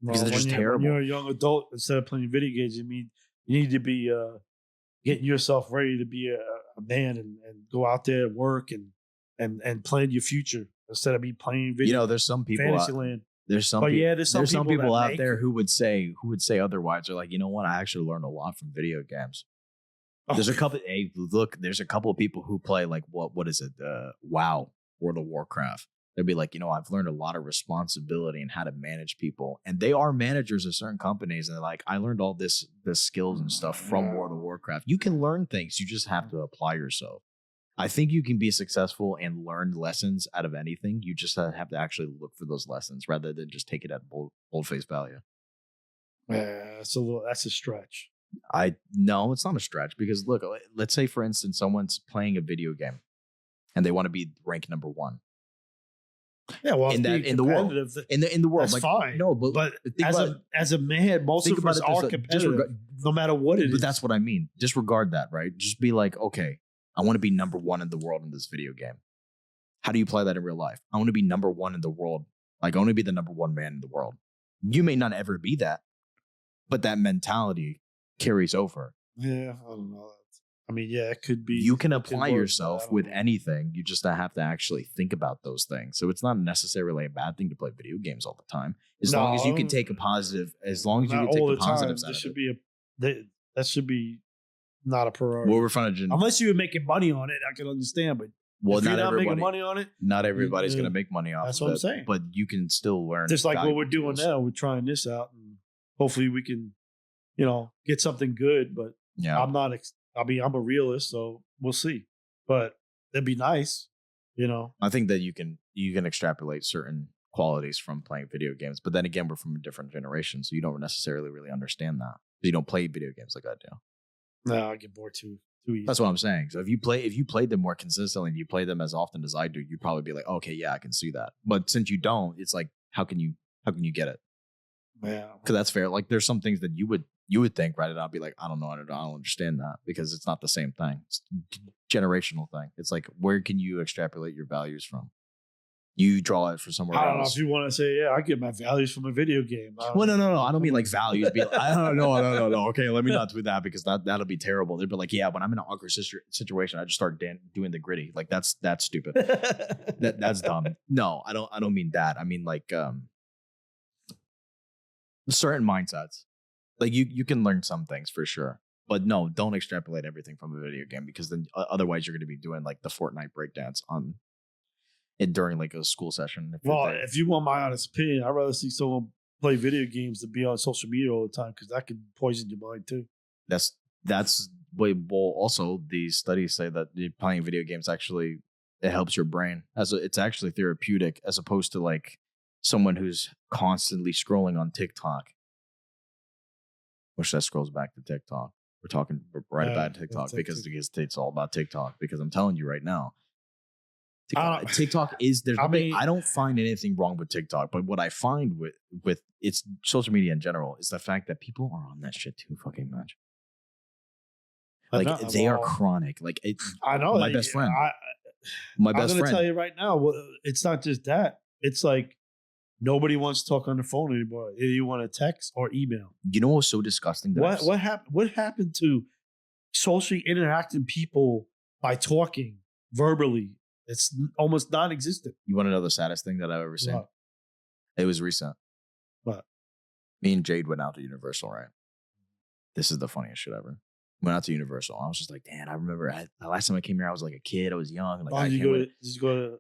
Because they're just terrible. When you're a young adult, instead of playing video games, you need to be getting yourself ready to be a man and go out there and work and plan your future instead of be playing video. There's some people Fantasyland. There's some people out there who would say otherwise. They're like, you know what? I actually learned a lot from video games. There's a couple. Hey, look, there's a couple of people who play like what is it? WoW, World of Warcraft. They'd be like, I've learned a lot of responsibility and how to manage people, and they are managers of certain companies. And they're like, I learned all this skills and stuff from World of Warcraft. You can learn things. You just have to apply yourself. I think you can be successful and learn lessons out of anything. You just have to actually look for those lessons rather than just take it at bold face value. Yeah, that's a stretch. No, it's not a stretch because look, let's say for instance, someone's playing a video game and they want to be ranked number 1. Yeah, well, in the world, in the world, that's like, fine. No, but as a man, most of us are competitive, no matter what it is. But that's what I mean. Disregard that, right? Just be like, okay, I want to be number 1 in the world in this video game. How do you apply that in real life? I want to be number 1 in the world. Like, I want to be the number 1 man in the world. You may not ever be that, but that mentality carries over. Yeah, I don't know. I mean, yeah, it could be. You can apply yourself with anything. You just have to actually think about those things. So it's not necessarily a bad thing to play video games all the time, as long as you can take a positive. As long as you can take the positives out of it. That should be not a priority. Well, we're trying to unless you were making money on it, I can understand. But if you're not making money on it, not everybody's going to make money off. That's what I'm saying. But you can still learn. Just like what we're doing now, we're trying this out, and hopefully we can, get something good. But yeah, I'm not. I'm a realist, so we'll see. But it'd be nice, I think that you can extrapolate certain qualities from playing video games, but then again, we're from a different generation, so you don't necessarily really understand that because you don't play video games like I do. No, I get bored too easy. That's what I'm saying. So if you played them more consistently and you play them as often as I do, you'd probably be like, okay, yeah, I can see that. But since you don't, it's like, how can you get it? Yeah, because that's fair. Like there's some things that you would think, right? And I'll be like, I don't know, I don't understand that because it's not the same thing. It's a generational thing. It's like, where can you extrapolate your values from? You draw it for somewhere I don't know else. if you want to say, yeah, I get my values from a video game. Well, no. I don't mean like values. I don't know. No. Okay, let me not do that because that'll be terrible. They'd be like, yeah, when I'm in an awkward situation, I just start doing the gritty. Like that's stupid. That's dumb. No, I don't mean that. I mean like certain mindsets. Like you can learn some things for sure, but no, don't extrapolate everything from a video game because then otherwise you're going to be doing like the Fortnite breakdance on it during like a school session. If you want my honest opinion, I'd rather see someone play video games than be on social media all the time because that could poison your mind too. That's way. Well, also these studies say that playing video games actually it helps your brain it's actually therapeutic as opposed to like someone who's constantly scrolling on TikTok. Which that scrolls back to TikTok. We're talking right about TikTok because it's all about TikTok. Because I'm telling you right now, TikTok is there's. I don't find anything wrong with TikTok, but what I find with it's social media in general is the fact that people are on that shit too fucking much. Like they are chronic. Like I know my best friend. I'm going to tell you right now. Well, it's not just that. It's like. Nobody wants to talk on the phone anymore. You want to text or email. You know what's so disgusting? What happened? What happened to socially interacting people by talking verbally? It's almost non-existent. You want to know the saddest thing that I've ever seen? What? It was recent. What? Me and Jade went out to Universal, right? This is the funniest shit ever. Went out to Universal. I was just like, damn, I remember the last time I came here, I was like a kid. I was young. Like, did you go to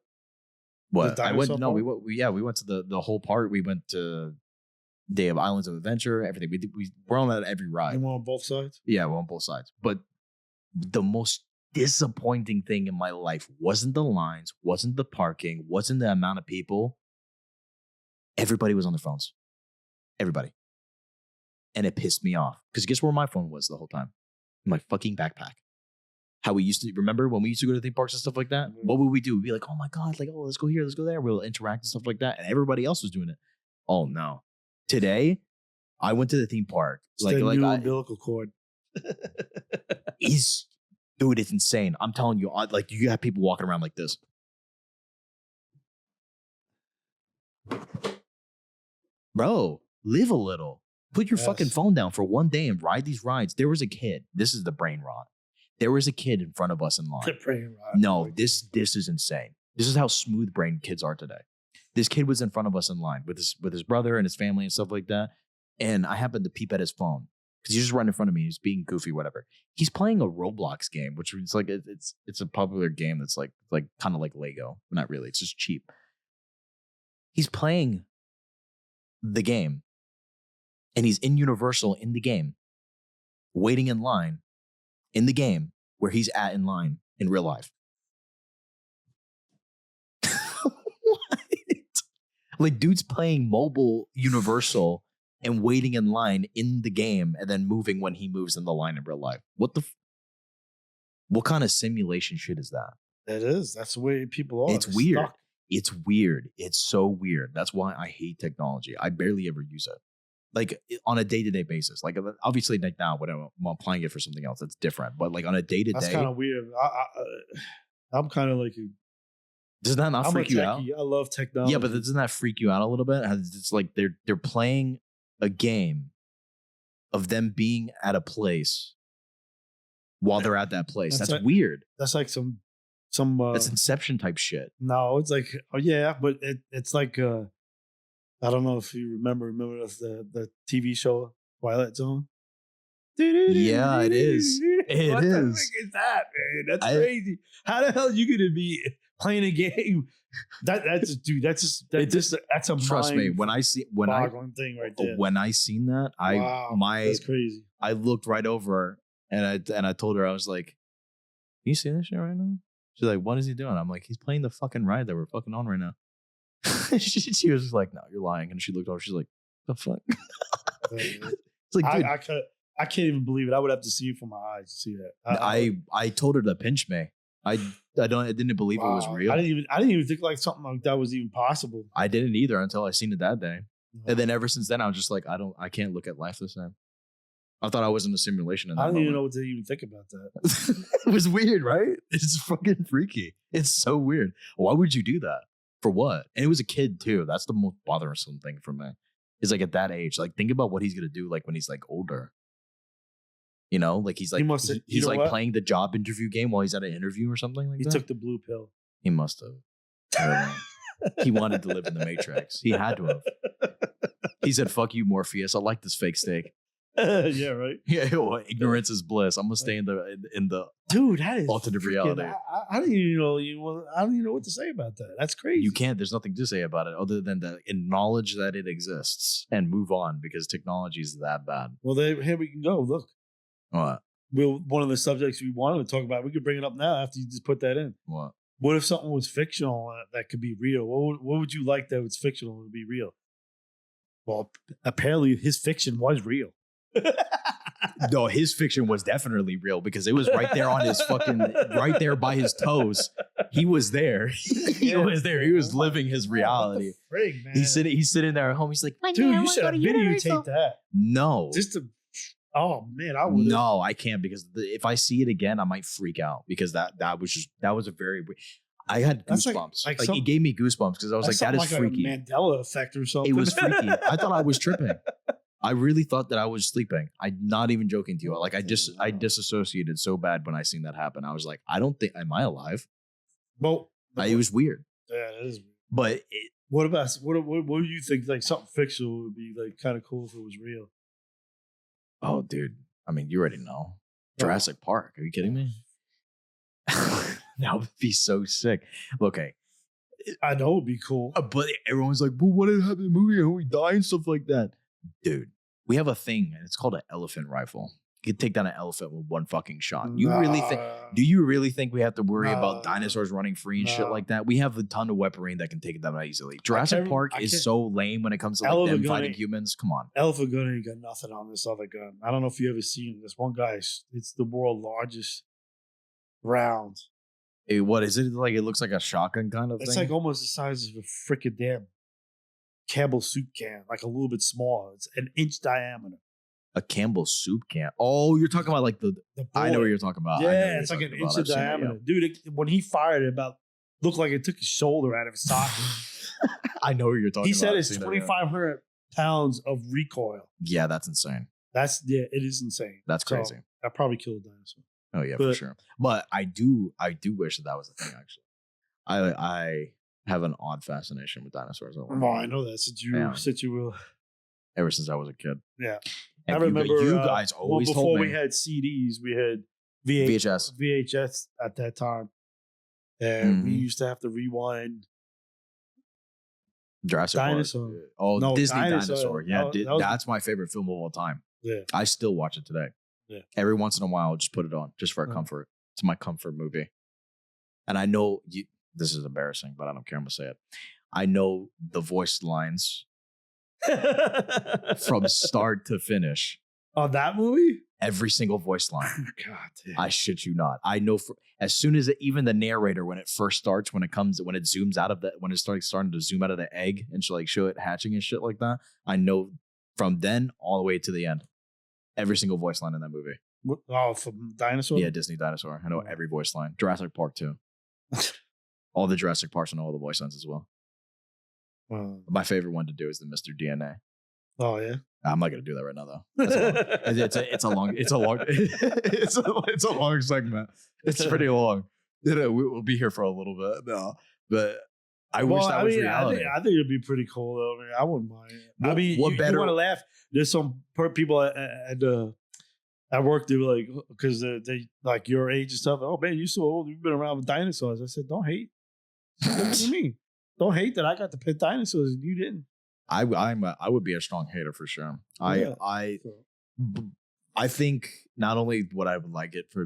what? I went. No, we went to the whole part. We went to Day of Islands of Adventure. Everything. We're on every ride. You were on both sides. Yeah, we're on both sides. But the most disappointing thing in my life wasn't the lines, wasn't the parking, wasn't the amount of people. Everybody was on their phones. Everybody, and it pissed me off because guess where my phone was the whole time? In my fucking backpack. How we used to remember when we used to go to theme parks and stuff like that. Mm-hmm. What would we do? We'd be like, "Oh my god, like, oh, let's go here, let's go there." We'll interact and stuff like that, and everybody else was doing it. Oh no! Today, I went to the theme park. It's like umbilical cord. Dude, it's insane. I'm telling you, like you have people walking around like this. Bro, live a little. Put your fucking phone down for one day and ride these rides. There was a kid. This is the brain rot. There was a kid in front of us in line. The brain rot. No, this is insane. This is how smooth brain kids are today. This kid was in front of us in line with his brother and his family and stuff like that. And I happened to peep at his phone because he's just right in front of me. He's being goofy, whatever. He's playing a Roblox game, which is like it's a popular game that's like kind of like Lego. Not really. It's just cheap. He's playing the game, and he's in Universal in the game, waiting in line in the game where he's at in line in real life. What? Like, dude's playing mobile Universal and waiting in line in the game and then moving when he moves in the line in real life. What kind of simulation shit is that? It is. That's the way people are. It's weird. Stuck. It's weird. It's so weird. That's why I hate technology. I barely ever use it. Like on a day-to-day basis. Like obviously like now when I'm applying it for something else, it's different. But like on a day-to-day. That's kind of weird. I'm kind of like does that not freak you out? I love technology. Yeah, but doesn't that freak you out a little bit? It's like they're playing a game of them being at a place while they're at that place. That's weird. That's like some that's Inception type shit. No, it's like but it's like I don't know if you remember the TV show Twilight Zone. Yeah, it is. What the heck is that, man? That's crazy. How the hell are you gonna be playing a game? That's a trust me. When I see thing right there. When I seen that, that's crazy. I looked right over and I told her, I was like, "Can you see this shit right now?" She's like, "What is he doing?" I'm like, "He's playing the fucking ride that we're fucking on right now." she was just like, "No, you're lying." And she looked over. She's like, "The fuck?" It's like, dude, I can't even believe it. I would have to see it from my eyes to see that. I told her to pinch me. I didn't believe it was real. I didn't even think like something like that was even possible. I didn't either until I seen it that day. And then ever since then, I was just like, I can't look at life the same. I thought I was in a simulation. I don't even know what to even think about that. It was weird, right? It's fucking freaky. It's so weird. Why would you do that? For what? And it was a kid too. That's the most bothersome thing for me. Is like at that age, like think about what he's gonna do like when he's like older. You know, like he's like he's like playing the job interview game while he's at an interview or something like that. He took the blue pill. He must have. I don't know. He wanted to live in the Matrix. He had to have. He said, "Fuck you, Morpheus. I like this fake steak." Yeah, right. Yeah, well, ignorance is bliss. I'm gonna stay in the dude. That is alternate reality. I don't even know. I don't even know what to say about that. That's crazy. You can't. There's nothing to say about it other than to acknowledge that it exists and move on because technology is that bad. Well, here we can go. Look. What? One of the subjects we wanted to talk about. We could bring it up now after you just put that in. What? What if something was fictional that could be real? What would you like that was fictional to be real? Well, apparently his fiction was real. No, his fiction was definitely real because it was right there on his right there by his toes. He was there. He was there. He was living his reality. Frig, man. He's sitting there at home. He's like, dude, you should videotape that. No. Oh man, I would. No, I can't because if I see it again, I might freak out because that was a very. I had goosebumps. Like it gave me goosebumps because I was like, that is freaky. Like a Mandela effect or something. It was freaky. I thought I was tripping. I really thought that I was sleeping. I'm not even joking to you. Like I disassociated so bad when I seen that happen. I was like, I don't think am I alive? Well, it was weird. Yeah, it is weird. But what do you think? Like something fictional would be like kind of cool if it was real. Oh, dude. I mean, you already know. Jurassic Park. Are you kidding me? That would be so sick. Okay. I know it would be cool. But everyone's like, well, what happened in the movie? And we die and stuff like that. Dude, we have a thing, and it's called an elephant rifle. You can take down an elephant with one fucking shot. Do you really think we have to worry about dinosaurs running free and shit like that? We have a ton of weaponry that can take it down easily. Jurassic Park is so lame when it comes to like them fighting humans. Come on. Elephant gun ain't got nothing on this other gun. I don't know if you ever seen this one guy. It's the world's largest round. Hey, what is it? Like it looks like a shotgun kind of thing? It's like almost the size of a freaking damn Campbell soup can, like a little bit smaller. It's an inch diameter. A Campbell soup can. Oh, you're talking about like the I know what you're talking about. Yeah, it's like an inch of diameter. Dude, when he fired it, looked like it took his shoulder out of his socket. I know what you're talking about. He said it's 2,500 pounds of recoil. Yeah, that's insane. It is insane. That's crazy. That probably killed a dinosaur. Oh yeah, for sure. But I do wish that was a thing. Actually, I have an odd fascination with dinosaurs. Oh, I know that since you were ever since I was a kid. Yeah, and I remember you guys always before told me we had CDs, we had VHS at that time, and we used to have to rewind. Jurassic Dinosaur. Park. Oh, no, Disney Dinosaur. Yeah, that's my favorite film of all time. Yeah, I still watch it today. Yeah, every once in a while, I'll just put it on just for comfort. It's my comfort movie, and I know this is embarrassing, but I don't care. I'm gonna say it. I know the voice lines from start to finish. Oh, that movie? Every single voice line. God damn. I shit you not. I know as soon as even the narrator, when it first starts, when it zooms out of when it starts starting to zoom out of the egg and show it hatching and shit like that, I know from then all the way to the end, every single voice line in that movie. Oh, from Dinosaur? Yeah, Disney Dinosaur. I know every voice line. Jurassic Park too. All the Jurassic Parks and all the voice lines as well. My favorite one to do is the Mr. DNA. Oh yeah. I'm not gonna do that right now though. It's a long segment. It's pretty long. We'll be here for a little bit now, but I wish that was reality. I think it'd be pretty cool though. I mean, I wouldn't mind. I mean, you want to laugh? There's some people at work. They were like, because they like your age and stuff. Oh man, you're so old. You've been around with dinosaurs. I said, don't hate. What do you mean? Don't hate that I got to pet dinosaurs and you didn't. I would be a strong hater for sure. I think not only would I would like it to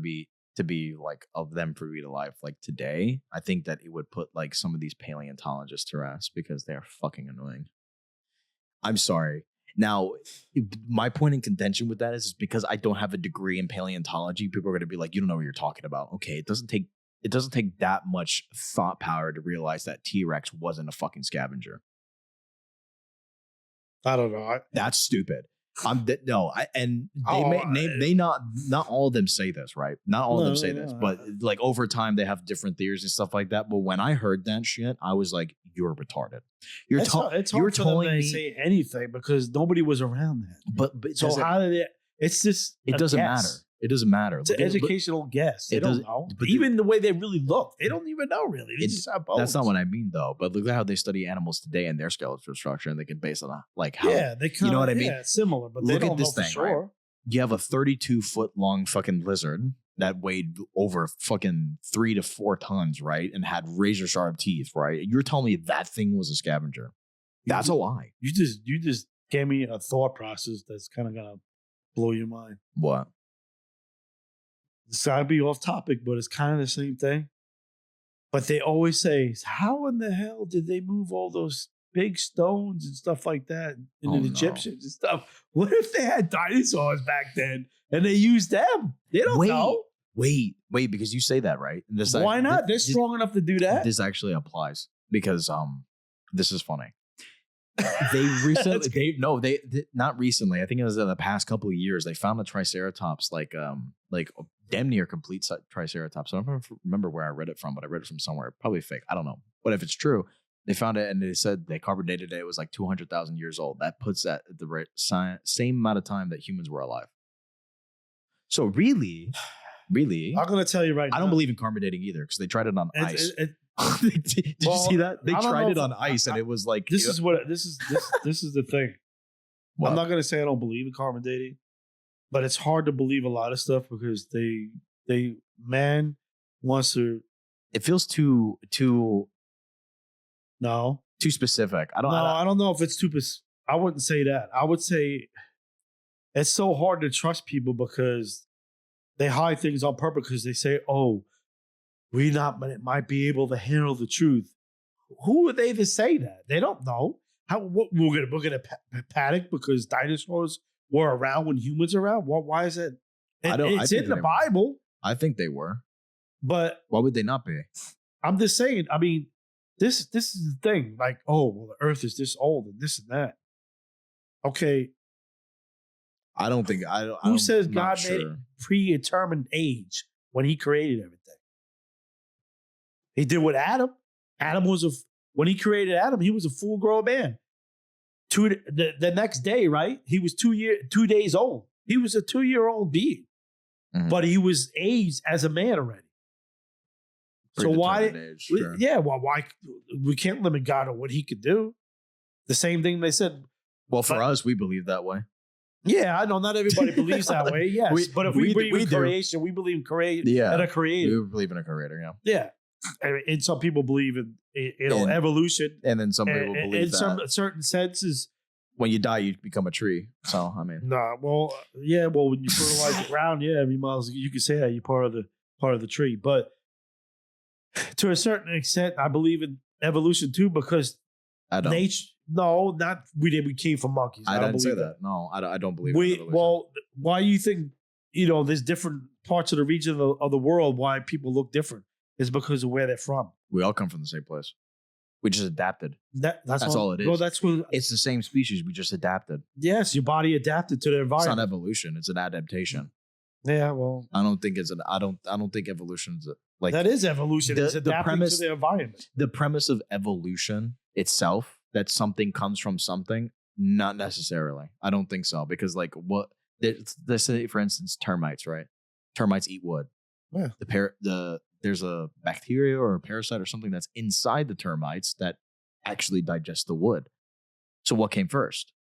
be like of them for me to life like today, I think that it would put like some of these paleontologists to rest because they're fucking annoying. I'm sorry. Now, my point in contention with that is because I don't have a degree in paleontology. People are going to be like, you don't know what you're talking about. Okay, it doesn't take that much thought power to realize that T-Rex wasn't a fucking scavenger. I don't know. That's stupid. They not all of them say this, right? Not all of them say this, but like over time they have different theories and stuff like that. But when I heard that shit, I was like, "You're retarded." It's hard for them to say anything because nobody was around that. But so how did it? It's just it doesn't matter. It doesn't matter. It's an educational guess. They don't know. But even the way they really look, they don't even know really. They just have bones. That's not what I mean though. But look at how they study animals today and their skeletal structure, and they can base it on like how. Yeah, they kind of, you know what I mean. Yeah, similar, but look they don't at this know thing, for sure. Right? You have a 32-foot long fucking lizard that weighed over fucking 3 to 4 tons, right, and had razor sharp teeth, right? You're telling me that thing was a scavenger? That's a lie. You just gave me a thought process that's kind of gonna blow your mind. What? It's gotta be off topic, but it's kind of the same thing. But they always say, how in the hell did they move all those big stones and stuff like that in the Egyptians and stuff? What if they had dinosaurs back then and they used them? They don't know. Wait, because you say that, right? Why not? They're strong enough to do that. This actually applies because this is funny. They recently, not recently. I think it was in the past couple of years. They found a Triceratops, like damn near complete Triceratops. I don't remember where I read it from, but I read it from somewhere. Probably fake. I don't know. But if it's true, they found it and they said they carbon dated it. It was like 200,000 years old. That puts that at the same amount of time that humans were alive. So really, I'm gonna tell you right now. I don't believe in carbon dating either because they tried it on ice. Did you see that? They tried it on ice and it was like this is the thing. What? I'm not gonna say I don't believe in carbon dating, but it's hard to believe a lot of stuff because man wants to. It feels too specific. I don't know if it's too. I wouldn't say that. I would say it's so hard to trust people because they hide things on purpose because they say, "Oh, it might be able to handle the truth." Who are they to say that? They don't know. We're gonna panic because dinosaurs were around when humans are around? Why is it? It's in the Bible. I think they were. But why would they not be? I'm just saying, I mean, this is the thing. Like, oh, well, the earth is this old and this and that. Okay. I don't think Who says God made a predetermined age when he created everything? He did with Adam. When he created Adam, he was a full-grown man. The next day, right? He was 2 days old. He was a 2-year-old being. Mm-hmm. But he was aged as a man already. So why? Sure. Yeah, well, why we can't limit God on what he could do? The same thing they said. Well, for us, we believe that way. Yeah, I know not everybody believes that way. Yes, but if we believe in creation, we believe in a creator. We believe in a creator. Yeah. And some people believe in evolution, and then some people believe in some certain senses. When you die, you become a tree. So I mean, when you fertilize the ground, you could say that you're part of the tree. But to a certain extent, I believe in evolution too because I don't. Nature. No, not we did. We came from monkeys. I didn't say that. No, I don't believe. In evolution. Well, why do you think there's different parts of the region of the world why people look different? Is because of where they're from. We all come from the same place. We just adapted. That's all it is. Well, that's what it's the same species. We just adapted. Yes, your body adapted to the environment. It's not evolution. It's an adaptation. Yeah, well, I don't think I don't think evolution is like that is evolution. It's adapting to the environment. The premise of evolution itself, that something comes from something, not necessarily. I don't think so because let's say for instance termites, right? Termites eat wood. Yeah. There's a bacteria or a parasite or something that's inside the termites that actually digests the wood. So what came first?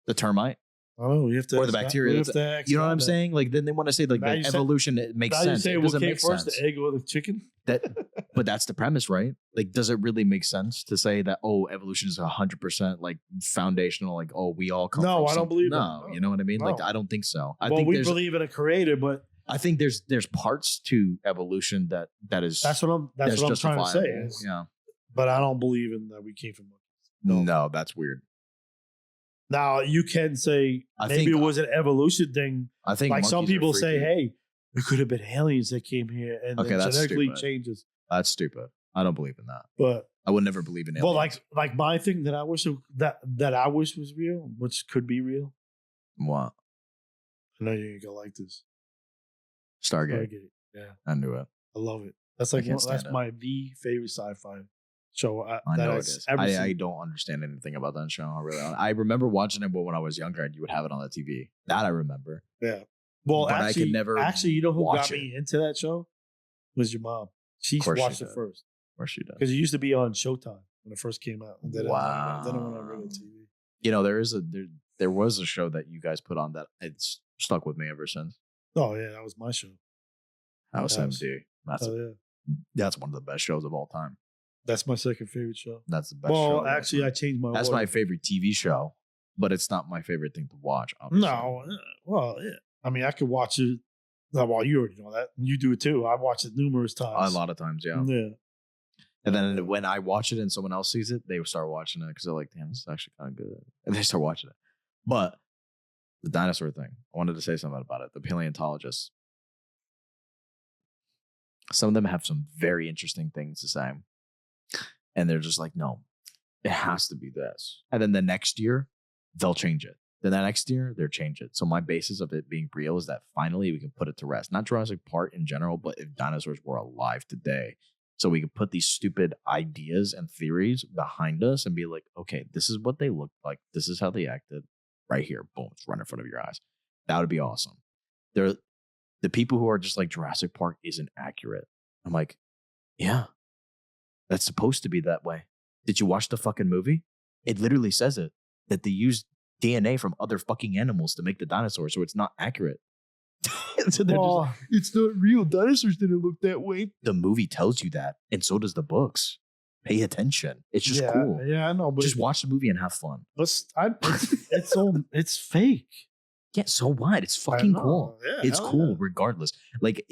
The termite? Oh, you have to. Or the bacteria. You know what I'm saying? Like then they want to say like evolution it makes sense. You say what came first, the egg or the chicken? But that's the premise, right? Like, does it really make sense to say that evolution is 100% like foundational? Like, we all come. No, I don't believe that. No, you know what I mean? No. Like, I don't think so. I think we believe in a creator, but I think there's parts to evolution that is. That's what I'm trying to say. Yeah, but I don't believe in that we came from monkeys. No, that's weird. Now you can say maybe it was an evolution thing. I think like some people say, hey, it could have been aliens that came here and genetically changes. That's stupid. I don't believe in that. But I would never believe in aliens. Well, like my thing that I wish was real, which could be real. What? I know you ain't gonna like this. Stargate. Yeah, I knew it. I love it. That's my favorite sci-fi show. I know it is. I don't understand anything about that show. I remember watching it, but when I was younger, and you would have it on the TV. That I remember. Yeah. Well, but actually, I could never. Actually, you know who got me into that show? Was your mom. She watched it first. Of course she does. Because it used to be on Showtime when it first came out. And then wow. Then it went on regular TV. You know, there was a show that you guys put on that it's stuck with me ever since. Oh yeah, that was my show. House MD. That's one of the best shows of all time. That's my second favorite show. That's the best show. Well, actually, I changed my. That's order. my favorite TV show, but it's not my favorite thing to watch. Obviously. No, well, yeah. I mean, I could watch it. Well, you already know that. You do it too. I've watched it numerous times. A lot of times, yeah. Yeah. And then when I watch it and someone else sees it, they start watching it because they're like, "Damn, this is actually kind of good," and they start watching it. But the dinosaur thing, I wanted to say something about it. The paleontologists, some of them have some very interesting things to say, and they're just like, "No, it has to be this." And then the next year, they'll change it. Then the next year, they'll change it. So my basis of it being real is that finally we can put it to rest. Not Jurassic Park in general, but if dinosaurs were alive today. So we could put these stupid ideas and theories behind us and be like, okay, this is what they looked like. This is how they acted. Right here. Boom. It's right in front of your eyes. That would be awesome. The people who are just like Jurassic Park isn't accurate. I'm like, yeah, that's supposed to be that way. Did you watch the fucking movie? It literally says it, that they used DNA from other fucking animals to make the dinosaurs, so it's not accurate. So they're just like, it's not real. Dinosaurs didn't look that way. The movie tells you that, and so does the books. Pay attention. It's just cool. Yeah, I know. But just watch the movie and have fun. It's fake. Yeah, so what? It's fucking cool. Yeah, it's cool regardless. Like,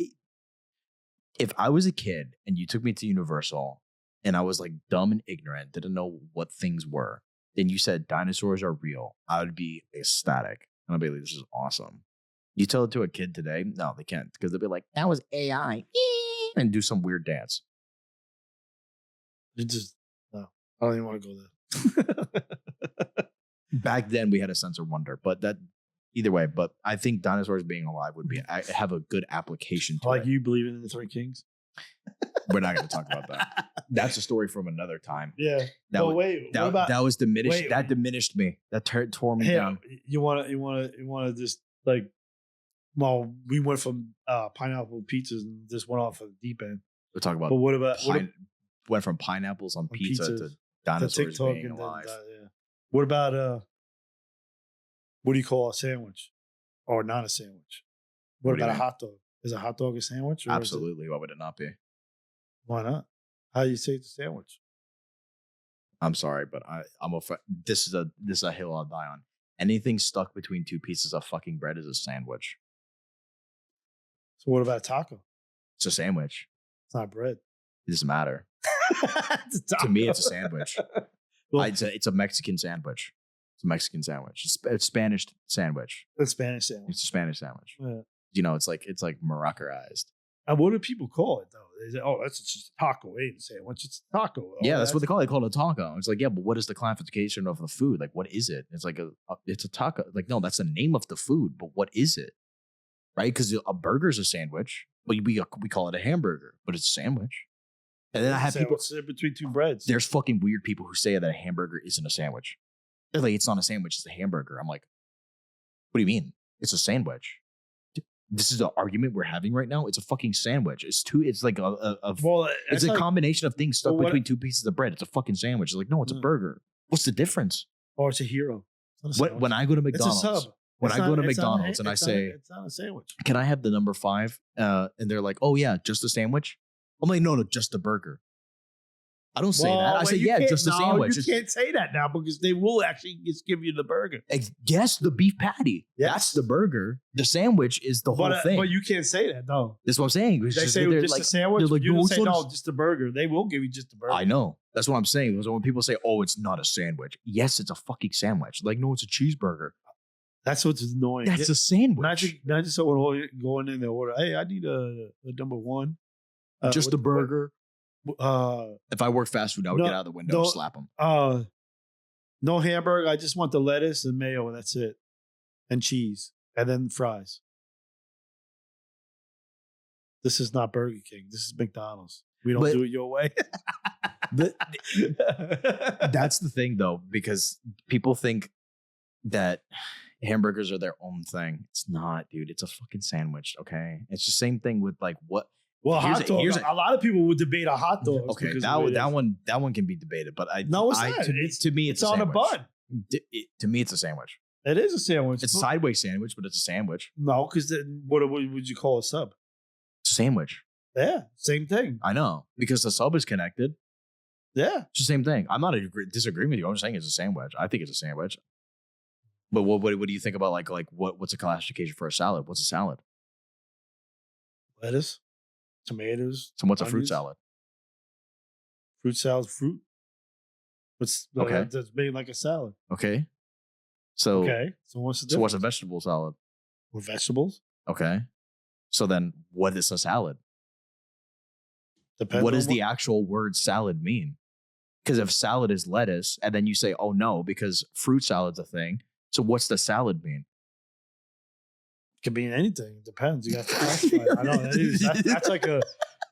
if I was a kid and you took me to Universal and I was like dumb and ignorant, didn't know what things were, then you said dinosaurs are real, I would be ecstatic. And I'd be like, this is awesome. You tell it to a kid today, no, they can't, because they'll be like, that was AI, and do some weird dance. No, I don't even want to go there. Back then, we had a sense of wonder, but that either way. But I think dinosaurs being alive would have a good application to it. Like you believe in the Three Kings? We're not going to talk about that. That's a story from another time. Yeah. That was diminished. That diminished me. That tore me down. You want to just like. Well, we went from pineapple pizzas and just went off of the deep end. We're talking about. But what about went from pineapples on pizza to dinosaurs being alive. What about what do you call a sandwich, or not a sandwich? What about a hot dog? Is a hot dog a sandwich? Or absolutely. Why would it not be? Why not? How do you say it's a sandwich? I'm sorry, but this is a hill I'll die on. Anything stuck between two pieces of fucking bread is a sandwich. So what about a taco? It's a sandwich. It's not bread. It doesn't matter. To me, it's a sandwich. Well, it's a Mexican sandwich. It's a Mexican sandwich. It's a Spanish sandwich. A Spanish sandwich. It's a Spanish sandwich. Yeah. You know, it's like Moroccoized. And what do people call it though? They say, "Oh, that's just a taco. It ain't a sandwich. It's a taco." Oh, yeah, that's what they call it. They call it a taco. It's like, yeah, but what is the classification of the food? Like, what is it? It's like it's a taco. Like, no, that's the name of the food, but what is it? Right? Because a burger is a sandwich, but we call it a hamburger, but it's a sandwich. And then I have people between two breads. There's fucking weird people who say that a hamburger isn't a sandwich. They're like, it's not a sandwich, it's a hamburger. I'm like, what do you mean? It's a sandwich. This is the argument we're having right now. It's a fucking sandwich. It's like it's a combination of things stuck between two pieces of bread. It's a fucking sandwich. It's like, no, it's a burger. What's the difference? Or it's a hero. When I go to McDonald's, it's a sub. When I go to McDonald's and I say, it's not a sandwich. Can I have the number 5? And they're like, oh yeah, just a sandwich. I'm like, no, just a burger. I don't say that. I say, yeah, just a sandwich. You can't say that now because they will actually just give you the burger. Yes, the beef patty. Yes. That's the burger. The sandwich is the whole thing. But you can't say that, though. That's what I'm saying. They say just a sandwich. They're like, you don't say, no, just a burger. They will give you just a burger. I know. That's what I'm saying. So when people say, oh, it's not a sandwich. Yes, it's a fucking sandwich. Like, no, it's a cheeseburger. That's what's annoying. That's a sandwich. Imagine someone going in there order, hey, I need a number 1. Just a burger. If I work fast food, I would get out of the window and slap them. No hamburger. I just want the lettuce and mayo, and that's it. and cheese, and then fries. This is not Burger King. This is McDonald's. We don't do it your way. That's the thing, though, because people think that hamburgers are their own thing. It's not, dude. It's a fucking sandwich, okay? It's the same thing with like what. Well, hot dog. A lot of people would debate a hot dog. Okay, that one can be debated, but it's not. To me, it's on a bun. To me, it's a sandwich. It is a sandwich. It's a sideways sandwich, but it's a sandwich. No, because what would you call a sub? Sandwich. Yeah, same thing. I know, because the sub is connected. Yeah. It's the same thing. I'm not disagreeing with you. I'm just saying it's a sandwich. I think it's a sandwich. But what do you think about like what's a classification for a salad? What's a salad? Lettuce, tomatoes. So what's onions. A fruit salad? Fruit salad, fruit. What's that's made like a salad. Okay. So what's the difference? So what's a vegetable salad? With vegetables. Okay. So then what is a salad? Depends what does the actual word salad mean? Because if salad is lettuce, and then you say, oh no, because fruit salad's a thing. So what's the salad mean? It could mean anything. It depends. You got to classify. I know that's like a.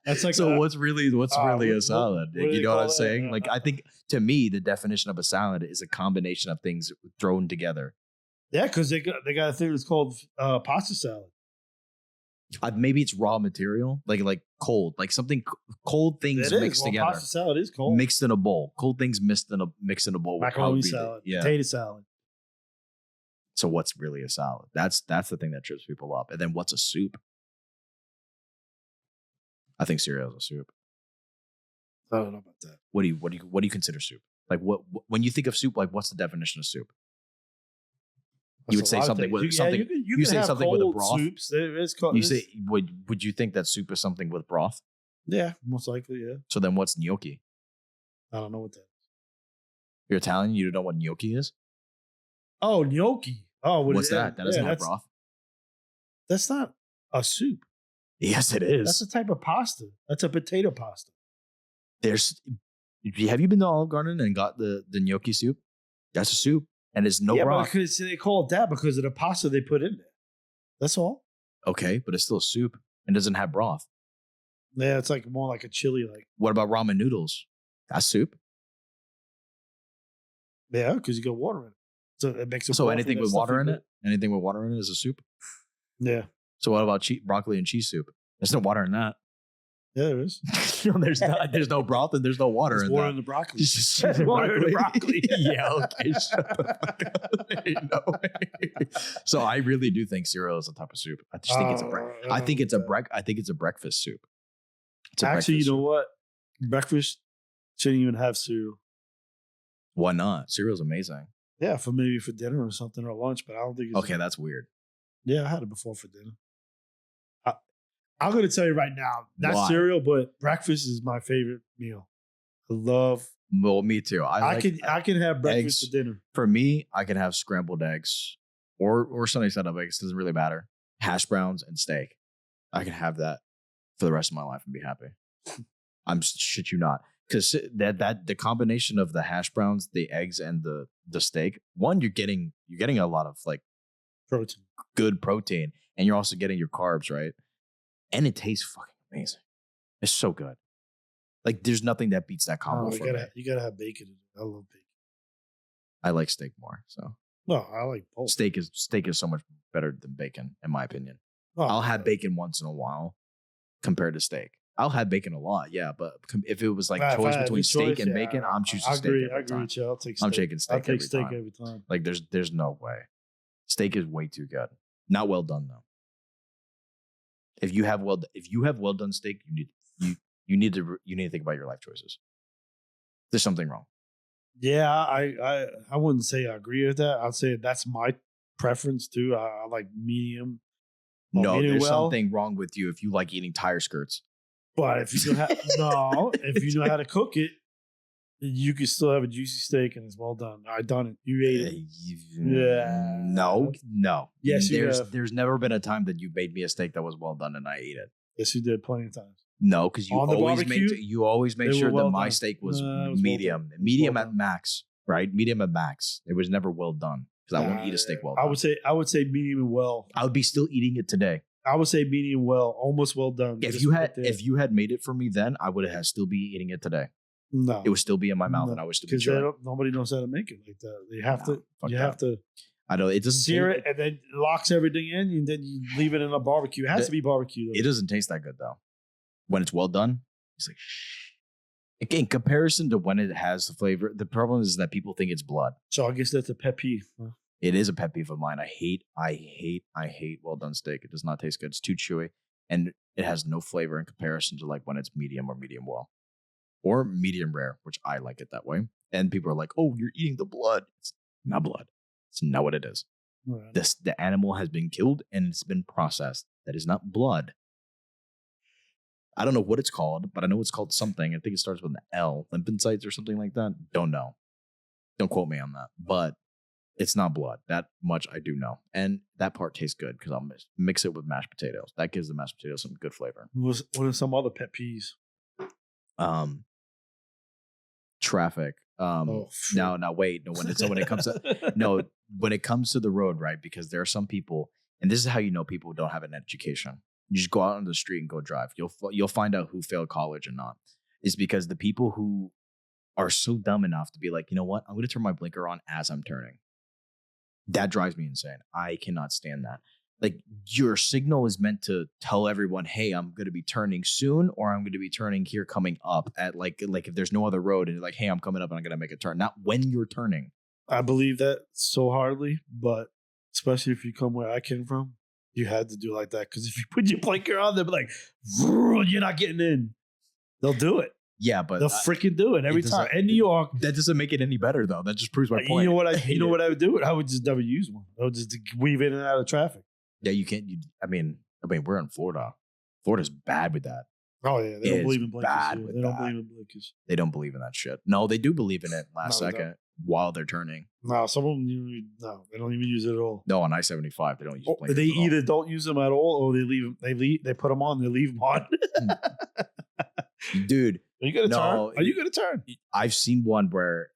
That's like so. What's really a salad? You know what I'm saying? Like I think to me, the definition of a salad is a combination of things thrown together. Yeah, because they got a thing that's called pasta salad. Maybe it's raw material, like cold, like something cold things mixed together. Pasta salad is cold, mixed in a bowl. Cold things mixed in a bowl. Macaroni salad, potato salad. So what's really a salad? That's the thing that trips people up. And then what's a soup? I think cereal is a soup. I don't know about that. What do you consider soup? Like what when you think of soup, like what's the definition of soup? You would say something with something. You say something with a broth. Soups. Would you think that soup is something with broth? Yeah, most likely. Yeah. So then, what's gnocchi? I don't know what that is. You're Italian. You don't know what gnocchi is? Oh, gnocchi. Oh, what's that? That doesn't have broth. That's not a soup. Yes, it is. That's a type of pasta. That's a potato pasta. Have you been to Olive Garden and got the gnocchi soup? That's a soup. And there's no broth. Yeah, because they call it that because of the pasta they put in there. That's all. Okay, but it's still a soup and doesn't have broth. Yeah, it's like more like a chili. Like what about ramen noodles? That's soup. Yeah, because you got water in it, so it makes it. So anything with water in it, anything with water in it is a soup. Yeah. So what about broccoli and cheese soup? There's no water in that. Yeah, there is. There's not. There's no broth and there's no water in water that. In the broccoli. There's water in the broccoli. Yeah. Okay. Shut the fuck up. No way. So I really do think cereal is a type of soup. I just think it's a. I think it's a breakfast soup. Actually, you know what? Breakfast shouldn't even have cereal. Why not? Cereal's amazing. Yeah, for dinner or something or lunch, but I don't think it's okay. That's weird. Yeah, I had it before for dinner. I'm going to tell you right now, not cereal, but breakfast is my favorite meal. I love. Well, me too. I can have breakfast for dinner. For me, I can have scrambled eggs or sunny side up eggs. Doesn't really matter. Hash browns and steak. I can have that for the rest of my life and be happy. I'm shit you not, because that the combination of the hash browns, the eggs, and the steak. One, you're getting a lot of like protein, good protein, and you're also getting your carbs, right? And it tastes fucking amazing. It's so good. Like there's nothing that beats that combo. You gotta have bacon. I love bacon. I like steak more. So no, I like both. Steak is so much better than bacon, in my opinion. I'll have bacon once in a while compared to steak. I'll have bacon a lot, yeah. But if it was like choice between steak and bacon, I'm choosing steak. I agree with you. I'll take steak. I'm taking steak. I'll take steak every time. Like there's no way. Steak is way too good. Not well done though. If you have well done steak, you need to think about your life choices. There's something wrong. Yeah, I wouldn't say I agree with that. I'd say that's my preference too. I like medium. No, there's something wrong with you if you like eating tire skirts. But if you know if you know how to cook it, you can still have a juicy steak and it's well done. I done it. You ate it. Yeah. No. Yes, there's never been a time that you made me a steak that was well done and I ate it. Yes, you did plenty of times. No, because you always make sure that my steak was medium. Medium at max, right? Medium at max. It was never well done. because I won't eat a steak well done. I would say medium well. I would be still eating it today. I would say medium well, almost well done. If you had made it for me then, I would have still be eating it today. No, it would still be in my mouth, and I would still be because nobody knows how to make it like that. They have to. You have to. I know it doesn't sear it, and then it locks everything in, and then you leave it in a barbecue. It has to be barbecue. It doesn't taste that good though. When it's well done, it's like shh. In comparison to when it has the flavor, the problem is that people think it's blood. So I guess that's a pet peeve. Huh? It is a pet peeve of mine. I hate well done steak. It does not taste good. It's too chewy, and it has no flavor in comparison to like when it's medium or medium well, or medium rare, which I like it that way. And people are like, "Oh, you're eating the blood." It's not blood. It's not what it is. Right. The animal has been killed and it's been processed. That is not blood. I don't know what it's called, but I know it's called something. I think it starts with an L, lymphocytes or something like that. Don't know. Don't quote me on that. But it's not blood. That much I do know. And that part tastes good because I'll mix it with mashed potatoes. That gives the mashed potatoes some good flavor. What are some other pet peeves? Traffic. Now wait. No, when it comes to when it comes to the road, right? Because there are some people, and this is how you know people don't have an education. You just go out on the street and go drive. You'll find out who failed college and not. It's because the people who are so dumb enough to be like, you know what? I'm going to turn my blinker on as I'm turning. That drives me insane. I cannot stand that. Like your signal is meant to tell everyone, hey, I'm going to be turning soon, or I'm going to be turning here coming up at like if there's no other road and you're like, hey, I'm coming up and I'm going to make a turn. Not when you're turning. I believe that so hardly, but especially if you come where I came from, you had to do like that. Because if you put your blinker on, they'll be like, you're not getting in. They'll do it. Yeah, but they'll freaking do it every time. In New York, that doesn't make it any better though. That just proves my point. You know what I would do? I would just never use one. I would just weave in and out of traffic. Yeah, you can't. I mean, we're in Florida. Florida's bad with that. Oh yeah, they don't believe in blinkers. They don't believe in blinkers. They don't believe in that shit. No, they do believe in it last second while they're turning. No, some of them they don't even use it at all. No, on I-75 they don't use blinkers. They either don't use them at all, or they put them on. They leave them on. Dude, are you gonna turn? Are you gonna turn? I've seen one where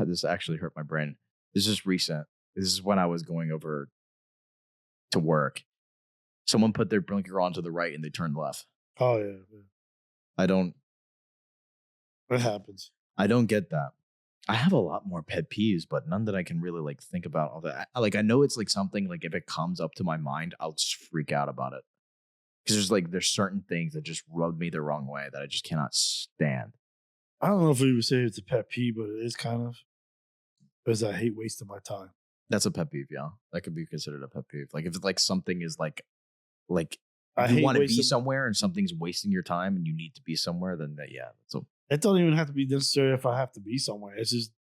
this actually hurt my brain. This is recent. This is when I was going over to work. Someone put their blinker on to the right and they turned left. Oh yeah. It happens. I don't get that. I have a lot more pet peeves, but none that I can really like think about all that. I know it's like something like if it comes up to my mind, I'll just freak out about it. Because there's certain things that just rub me the wrong way that I just cannot stand. I don't know if we would say it's a pet peeve, but it is kind of. Because I hate wasting my time. That's a pet peeve, yeah. That could be considered a pet peeve. Like if like something is like you want to be somewhere and something's wasting your time and you need to be somewhere, then it don't even have to be necessary if I have to be somewhere. It's just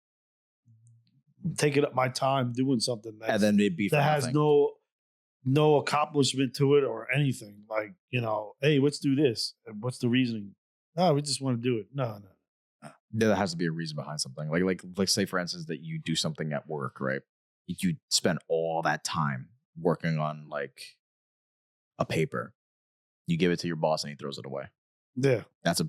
taking up my time doing something and then it'd be that has no accomplishment to it or anything. Like, hey, let's do this. What's the reasoning? Oh, we just want to do it. No. There has to be a reason behind something. Like say for instance that you do something at work, right? You spend all that time working on like a paper. You give it to your boss and he throws it away. Yeah. That's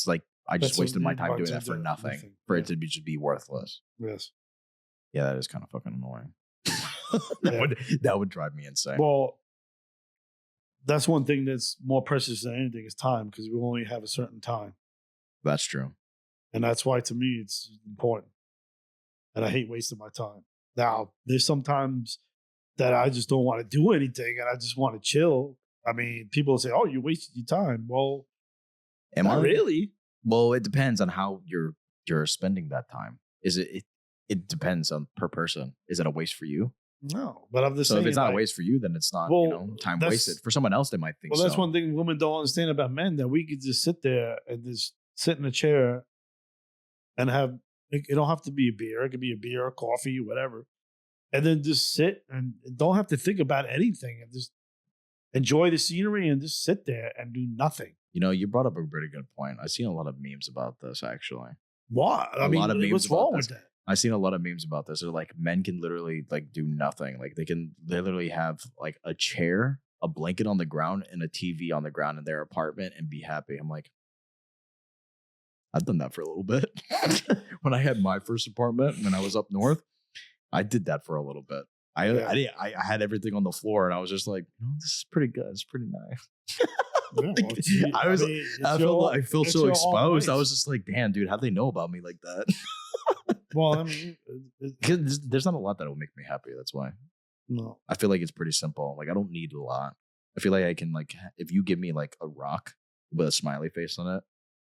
like I just wasted my time doing that for nothing. For it to just be worthless. Yes. Yeah, that is kind of fucking annoying. That would drive me insane. Well, that's one thing that's more precious than anything is time, because we only have a certain time. That's true. And that's why to me it's important. And I hate wasting my time. Now, there's sometimes that I just don't want to do anything and I just want to chill. I mean, people say, oh, you wasted your time. Well, not really. Well, it depends on how you're spending that time. Is it depends on per person. Is it a waste for you? No, but I'm just saying. So if it's not a waste for you, then it's not time wasted. For someone else, they might think so. Well, that's one thing women don't understand about men, that we could just sit there and just sit in a chair and have, it don't have to be a beer. It could be a beer, coffee, whatever. And then just sit and don't have to think about anything and just enjoy the scenery and just sit there and do nothing. You brought up a pretty good point. I've seen a lot of memes about this, actually. What? I mean, what's wrong with that? I've seen a lot of memes about this. They're like men can literally like do nothing. Like they literally have like a chair, a blanket on the ground, and a TV on the ground in their apartment and be happy. I'm like, I've done that for a little bit. When I had my first apartment, when I was up north, I did that for a little bit. I had everything on the floor, and I was just like, this is pretty good. It's pretty nice. I feel so exposed. I was just like, damn, dude, how'd they know about me like that? Well, I mean, there's not a lot that will make me happy. That's why. No, I feel like it's pretty simple. Like I don't need a lot. I feel like I can like if you give me like a rock with a smiley face on it,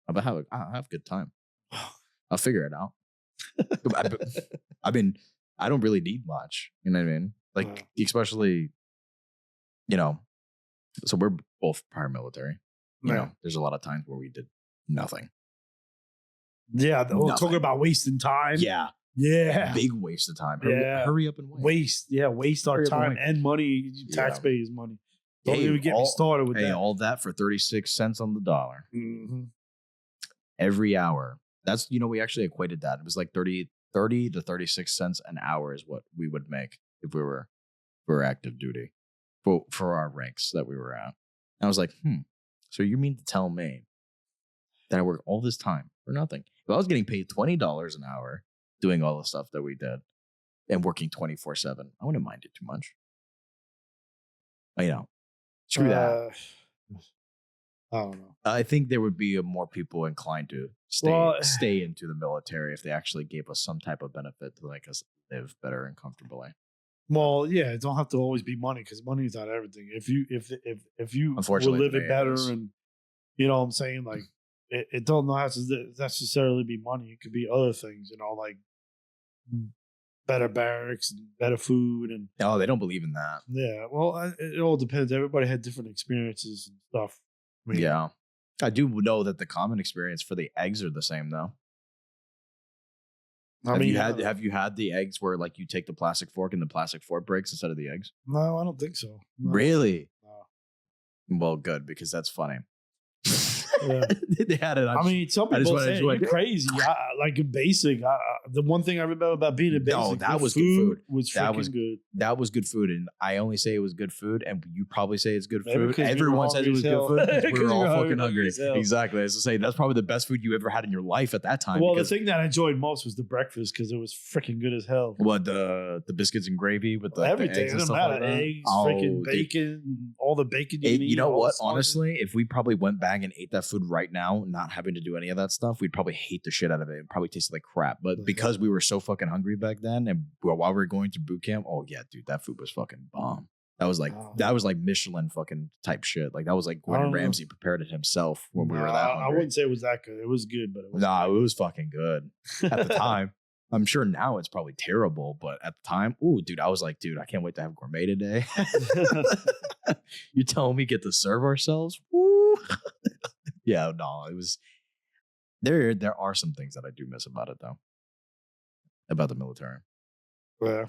I'll have a good time. I'll figure it out. I mean, I don't really need much. You know what I mean? Like especially, so we're both paramilitary. You know, there's a lot of times where we did nothing. Yeah, talking about wasting time. Yeah, big waste of time. Hurry up and waste. Waste our time and money, taxpayers' money. Don't even get me started with that. All that for 36 cents on the dollar. Mm-hmm. Every hour. That's we actually equated that. It was like 30 to 36 cents an hour is what we would make if we were for active duty for our ranks that we were at. And I was like, so you mean to tell me that I work all this time for nothing? If I was getting paid $20 an hour doing all the stuff that we did and working 24/7, I wouldn't mind it too much. Screw that. I don't know. I think there would be more people inclined to stay into the military if they actually gave us some type of benefit to make us live better and comfortably. Well, yeah, it don't have to always be money because money is not everything. If you will live it better, and you know what I'm saying, like it don't have to necessarily be money. It could be other things, like better barracks and better food and. No, they don't believe in that. Yeah, well, it all depends. Everybody had different experiences and stuff. I mean, yeah, I do know that the common experience for the eggs are the same though. Have you had the eggs where like you take the plastic fork and the plastic fork breaks instead of the eggs? No, I don't think so. No. Really? No. Well, good because that's funny. Yeah. They had it. I mean, some people say you're crazy. Like in basic, the one thing I remember about being in basic, that was good food. That was good. That was good food, and I only say it was good food, and you probably say it's good food. Everyone says it was good food because we were all fucking hungry. Exactly. As I say, that's probably the best food you ever had in your life at that time. Well, the thing that I enjoyed most was the breakfast because it was freaking good as hell. What the biscuits and gravy with the everything? The eggs it doesn't matter. Like eggs, freaking bacon, all the bacon. You know what? Honestly, if we probably went back and ate that food right now, not having to do any of that stuff, we'd probably hate the shit out of it. It probably tasted like crap. But because we were so fucking hungry back then, and while we were going to boot camp, oh yeah, dude, that food was fucking bomb. That was like Michelin fucking type shit. Like that was like Gordon Ramsay prepared it himself when we were that hungry. I wouldn't say it was that good. It was good, but it was fucking good at the time. I'm sure now it's probably terrible, but at the time, dude, I was like, dude, I can't wait to have gourmet today. You telling me get to serve ourselves? Woo. Yeah, no, it was there are some things that I do miss about it though. About the military. Yeah.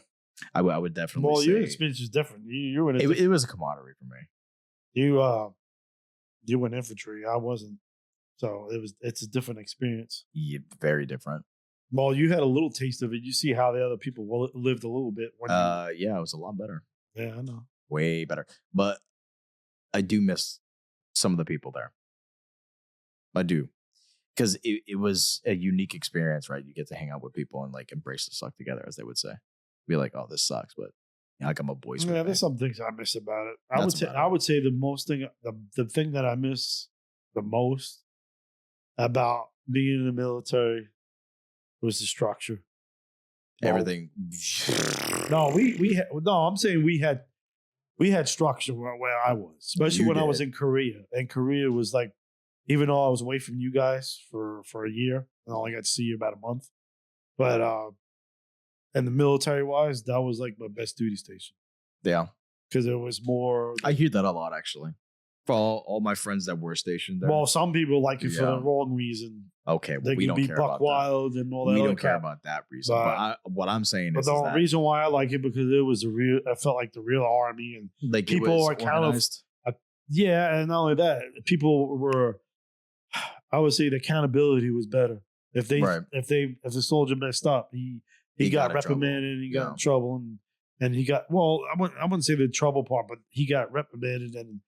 I would definitely say your experience is different. You were it was a commodity for me. You went infantry. I wasn't. So it's a different experience. Yeah, very different. Well, you had a little taste of it. You see how the other people lived a little bit. Yeah, it was a lot better. Yeah, I know. Way better. But I do miss some of the people there. I do. Because it was a unique experience, right? You get to hang out with people and like embrace the suck together, as they would say. Be like, oh, this sucks, but like I'm a boys. Yeah, there's some things I miss about it. I would say the thing that I miss the most about being in the military was the structure. Everything. I'm saying we had structure where I was, especially when I was in Korea. And Korea was like, even though I was away from you guys for a year, I only got to see you about a month. But and the military wise, that was like my best duty station. Yeah, because it was more. I hear that a lot actually. For all my friends that were stationed there. Well, some people like it for the wrong reason. Okay, well, we don't care about wild and all that. We don't care about that reason. But what I'm saying is, the reason why I like it because it was I felt like the real army and like people are kind of. Yeah, and not only that, people were. I would say the accountability was better. If the soldier messed up, he got reprimanded and he got in trouble and he got I wouldn't say the trouble part, but he got reprimanded and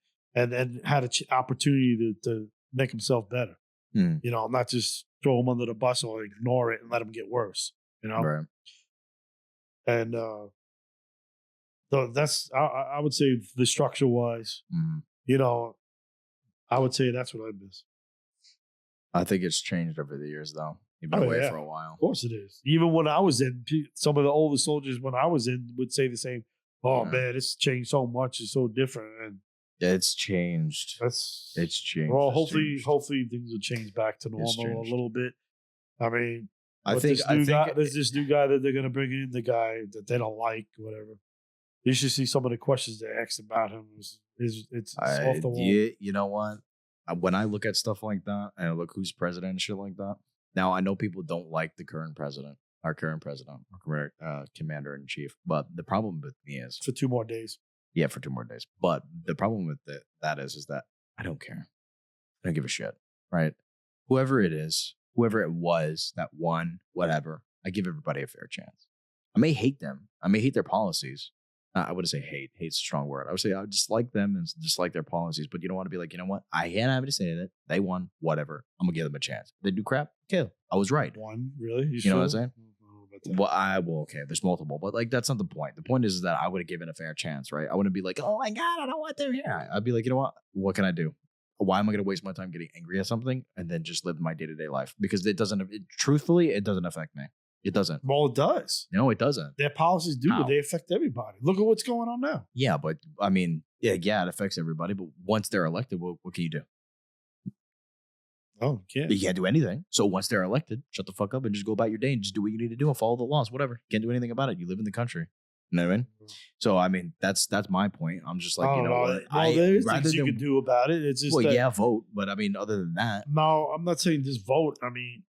had an opportunity to make himself better. You know, not just throw him under the bus or ignore it and let him get worse. You know, And so that's I would say the structure wise, Mhm. you know, I would say that's what I miss. I think it's changed over the years, though. You've been Oh away yeah, for a of while. course it is. Even when I was in, some of the older soldiers when I was in would say the same. Oh Yeah. man, it's changed so much. It's so different, and It's changed. that's It's changed. well. It's Hopefully, changed. hopefully things will change back to It's normal a changed. little bit. I mean, I but think. this I new think. guy, there's this new guy that they're gonna bring in, the guy that they don't like, whatever. You should see some of the questions they asked about him. It's off the wall. You know what? When I look at stuff like that and I look who's president and shit like that, now I know people don't like the current president, our commander in chief. But the problem with me is, For 2 more days. yeah, for 2 more days. But the problem with that is that I don't care. I don't give a shit, right? Whoever it is, whoever it was that won, whatever, I give everybody a fair chance. I may hate them. I may hate their policies. I wouldn't say hate. Hate's a strong word. I would say I dislike them and dislike their policies, but you don't want to be like, you know what? I can't have to say that. They won, whatever. I'm going to give them a chance. If they do crap, okay. I was right. One, really? You know what I'm saying? I don't know about that. Well, okay, there's multiple, but like that's not the point. The point is that I would have given a fair chance, right? I wouldn't be like, oh my God, I don't want them here. I'd be like, you know what? What can I do? Why am I going to waste my time getting angry at something and then just live my day-to-day life? Because truthfully, it doesn't affect me. It doesn't. Well, it does. No, it doesn't. Their policies do, How? but they affect everybody. Look at what's going on now. Yeah, but I mean, yeah, it affects everybody. But once they're elected, what can you do? Oh, yeah. You can't do anything. So once they're elected, shut the fuck up and just go about your day and just do what you need to do and follow the laws, whatever. You can't do anything about it. You live in the country. You know what I mean? So I mean, that's my point. I'm just like, you know what? Well, there's things you can do about it. It's just that, vote, but I mean, other than that, no, I'm not saying just vote. I mean,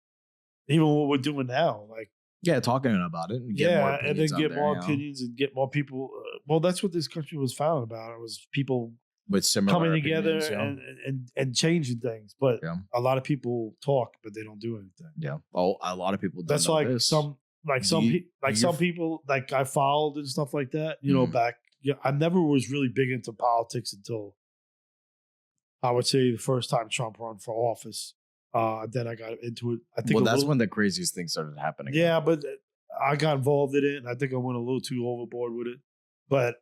even what we're doing now, like yeah, talking about it and get more and then opinions out get there, more you know, opinions and get more people. Well, that's what this country was founded about. It was people with similar coming together opinions, you know? and changing things. But Yeah. a lot of people talk, but they don't do anything. Yeah. Oh, a lot of people don't That's know like this. some people like I followed and stuff like that. You know, Mhm. back. Yeah, I never was really big into politics until I would say the first time Trump ran for office. Then I got into it. I think Well, that's when the craziest things started happening. yeah, but I got involved in it, and I think I went a little too overboard with it. But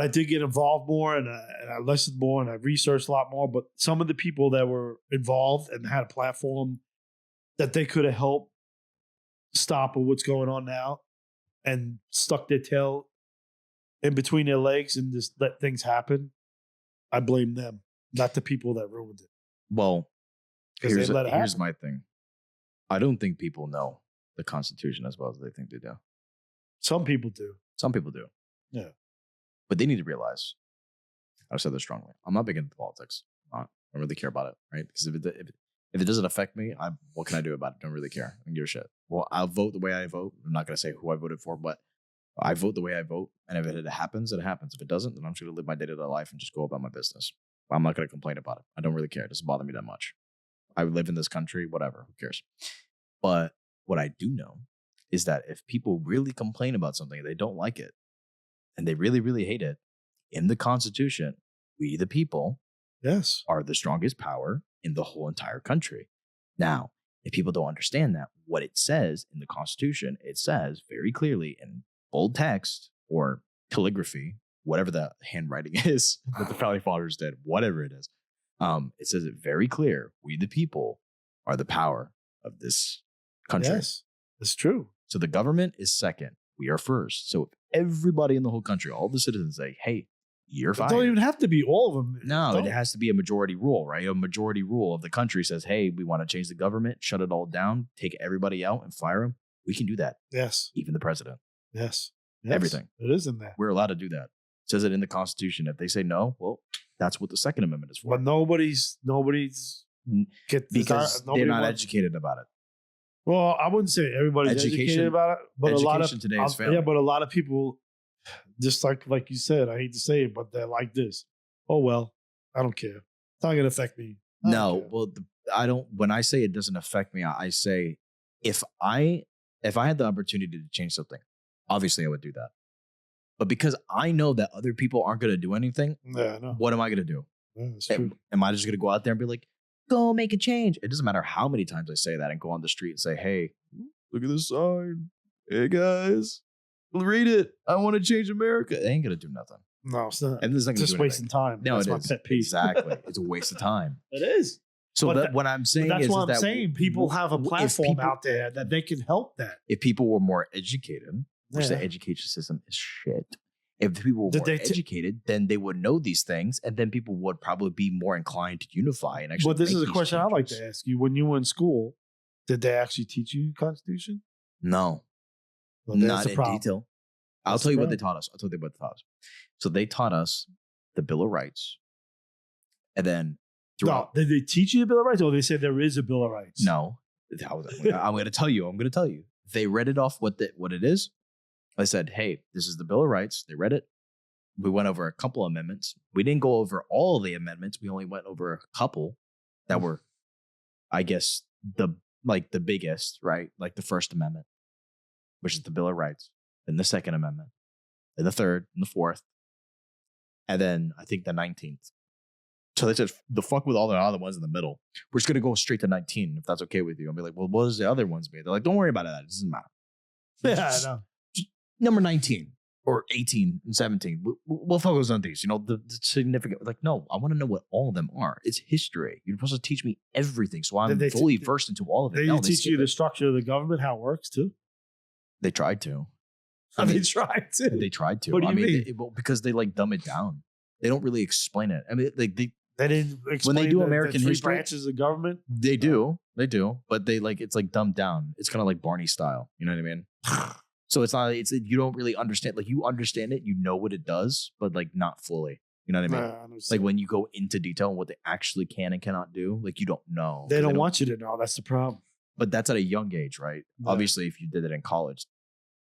I did get involved more, and I listened more, and I researched a lot more. But some of the people that were involved and had a platform that they could have helped stop what's going on now, and stuck their tail in between their legs and just let things happen, I blame them, not the people that ruined it. Well, Because they let it here's happen. my thing. I don't think people know the Constitution as well as they think they do. Some people do. Some people do. Yeah. But they need to realize, I've said this strongly, I'm not big into politics. I don't really care about it, right? Because if it doesn't affect me, what can I do about it? Don't really care. I don't give a shit. Well, I'll vote the way I vote. I'm not going to say who I voted for, but I vote the way I vote. And if it happens, it happens. If it doesn't, then I'm just going to live my day-to-day life and just go about my business. I'm not going to complain about it. I don't really care. It doesn't bother me that much. I live in this country, whatever, who cares? But what I do know is that if people really complain about something, they don't like it, and they really, really hate it, in the Constitution, we the people Yes. are the strongest power in the whole entire country. Now, if people don't understand that, what it says in the Constitution, it says very clearly in bold text or calligraphy, whatever the handwriting is that the founding fathers did, whatever it is. It says it very clear. We the people are the power of this country. Yes. It's true. So the government is second. We are first. So if everybody in the whole country, all the citizens say, hey, you're It fired. don't even have to be all of them. No, Don't. it has to be a majority rule, right? A majority rule of the country says, hey, we want to change the government, shut it all down, take everybody out and fire them. We can do that. Yes. Even the president. Yes. Everything. It is in there. We're allowed to do that. It says it in the Constitution. If they say no, well, that's what the Second Amendment is for. But nobody's Because nobody they're not wants- educated about it. Well, I wouldn't say everybody's Education- educated about it, but a lot of education today is failing. yeah, but a lot of people, just like you said, I hate to say it, but they're like this. Oh well, I don't care. It's not gonna affect me. I don't No, care. well, I don't. When I say it doesn't affect me, I say if I had the opportunity to change something, obviously I would do that. But because I know that other people aren't going to do anything, Yeah, no, what am I going to do? that's true. Am I just going to go out there and be like, go make a change? It doesn't matter how many times I say that and go on the street and say, hey, look at this sign. Hey guys, Read it. I want to change America. It ain't gonna do nothing. No, it's not. And this is not It's gonna just do wasting time. No, That's it my is. pet peeve. Exactly. It's a waste of time. It is. So But that, what I'm saying That's is what I'm that saying. People have a if platform people- out there that they can help that. If people were more educated, which the Yeah. education system is shit. If the people were Did more they educated, then they would know these things, and then people would probably be more inclined to unify and actually. But this make is a these question I'd like changes. to ask you. When you were in school, did they actually teach you Constitution? No, Well, there's not the in problem. detail. I'll That's tell the you what they problem. taught us. I'll tell you what they taught us. So they taught us the Bill of Rights, and then No, throughout. did they teach you the Bill of Rights, or they said there is a Bill of Rights? No, I'm going to tell you. I'm going to tell you. They read it off what it is. I said, "Hey, this is the Bill of Rights." They read it. We went over a couple amendments. We didn't go over all the amendments. We only went over a couple that were, I guess, the biggest, right? Like the First Amendment, which is the Bill of Rights, then the Second Amendment, then the Third, and the Fourth, and then I think the 19th. So they said, the fuck with all the other ones in the middle. We're just gonna go straight to 19, if that's okay with you. I'll be like, well, what does the other ones mean? They're like, don't worry about that. It doesn't matter. Yeah, I Just know. number 19 or 18 and 17. We'll focus on these. You know, the significant. Like, no, I want to know what all of them are. It's history. You're supposed to teach me everything, so I'm Did they fully t- versed into all of it. They No, teach skip you the it. structure of the government, how it works too. They tried to. They tried to. They tried to. What do you mean? Well, because they like dumb it down. They don't really explain it. I mean, they They didn't explain When they do the American three history- branches of government. They do, but they like it's like dumbed down. It's kind of like Barney style. You know what I mean? So it's not. It's you don't really understand. Like you understand it, you know what it does, but like not fully. You know what I mean? I understand. Like when you go into detail on what they actually can and cannot do, like you don't know. they 'Cause don't want you to know. That's the problem. But that's at a young age, right? Yeah. Obviously, if you did it in college,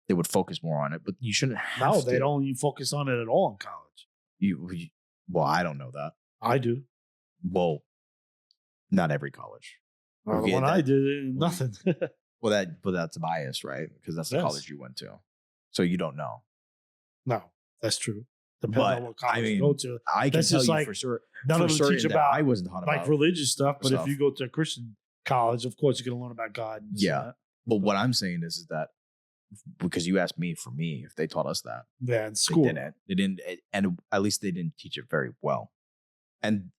they would focus more on it. But you shouldn't have No, to. they don't even focus on it at all in college. Well, I don't know that. I do. Well, not every college. Well, Okay, when that- I did, nothing. But that's bias, right? Because that's the Yes. college you went to, so you don't know. No, that's true. Depends But, on what college I mean, you go to. I can That's tell just you like for sure. None for of them certain teach that about I wasn't taught like about. religious stuff, but stuff. if you go to a Christian college, of course you're going to learn about God. And this and Yeah. that. But what I'm saying is that because you asked me if they taught us that. Yeah, in school. They didn't, and at least they didn't teach it very well. And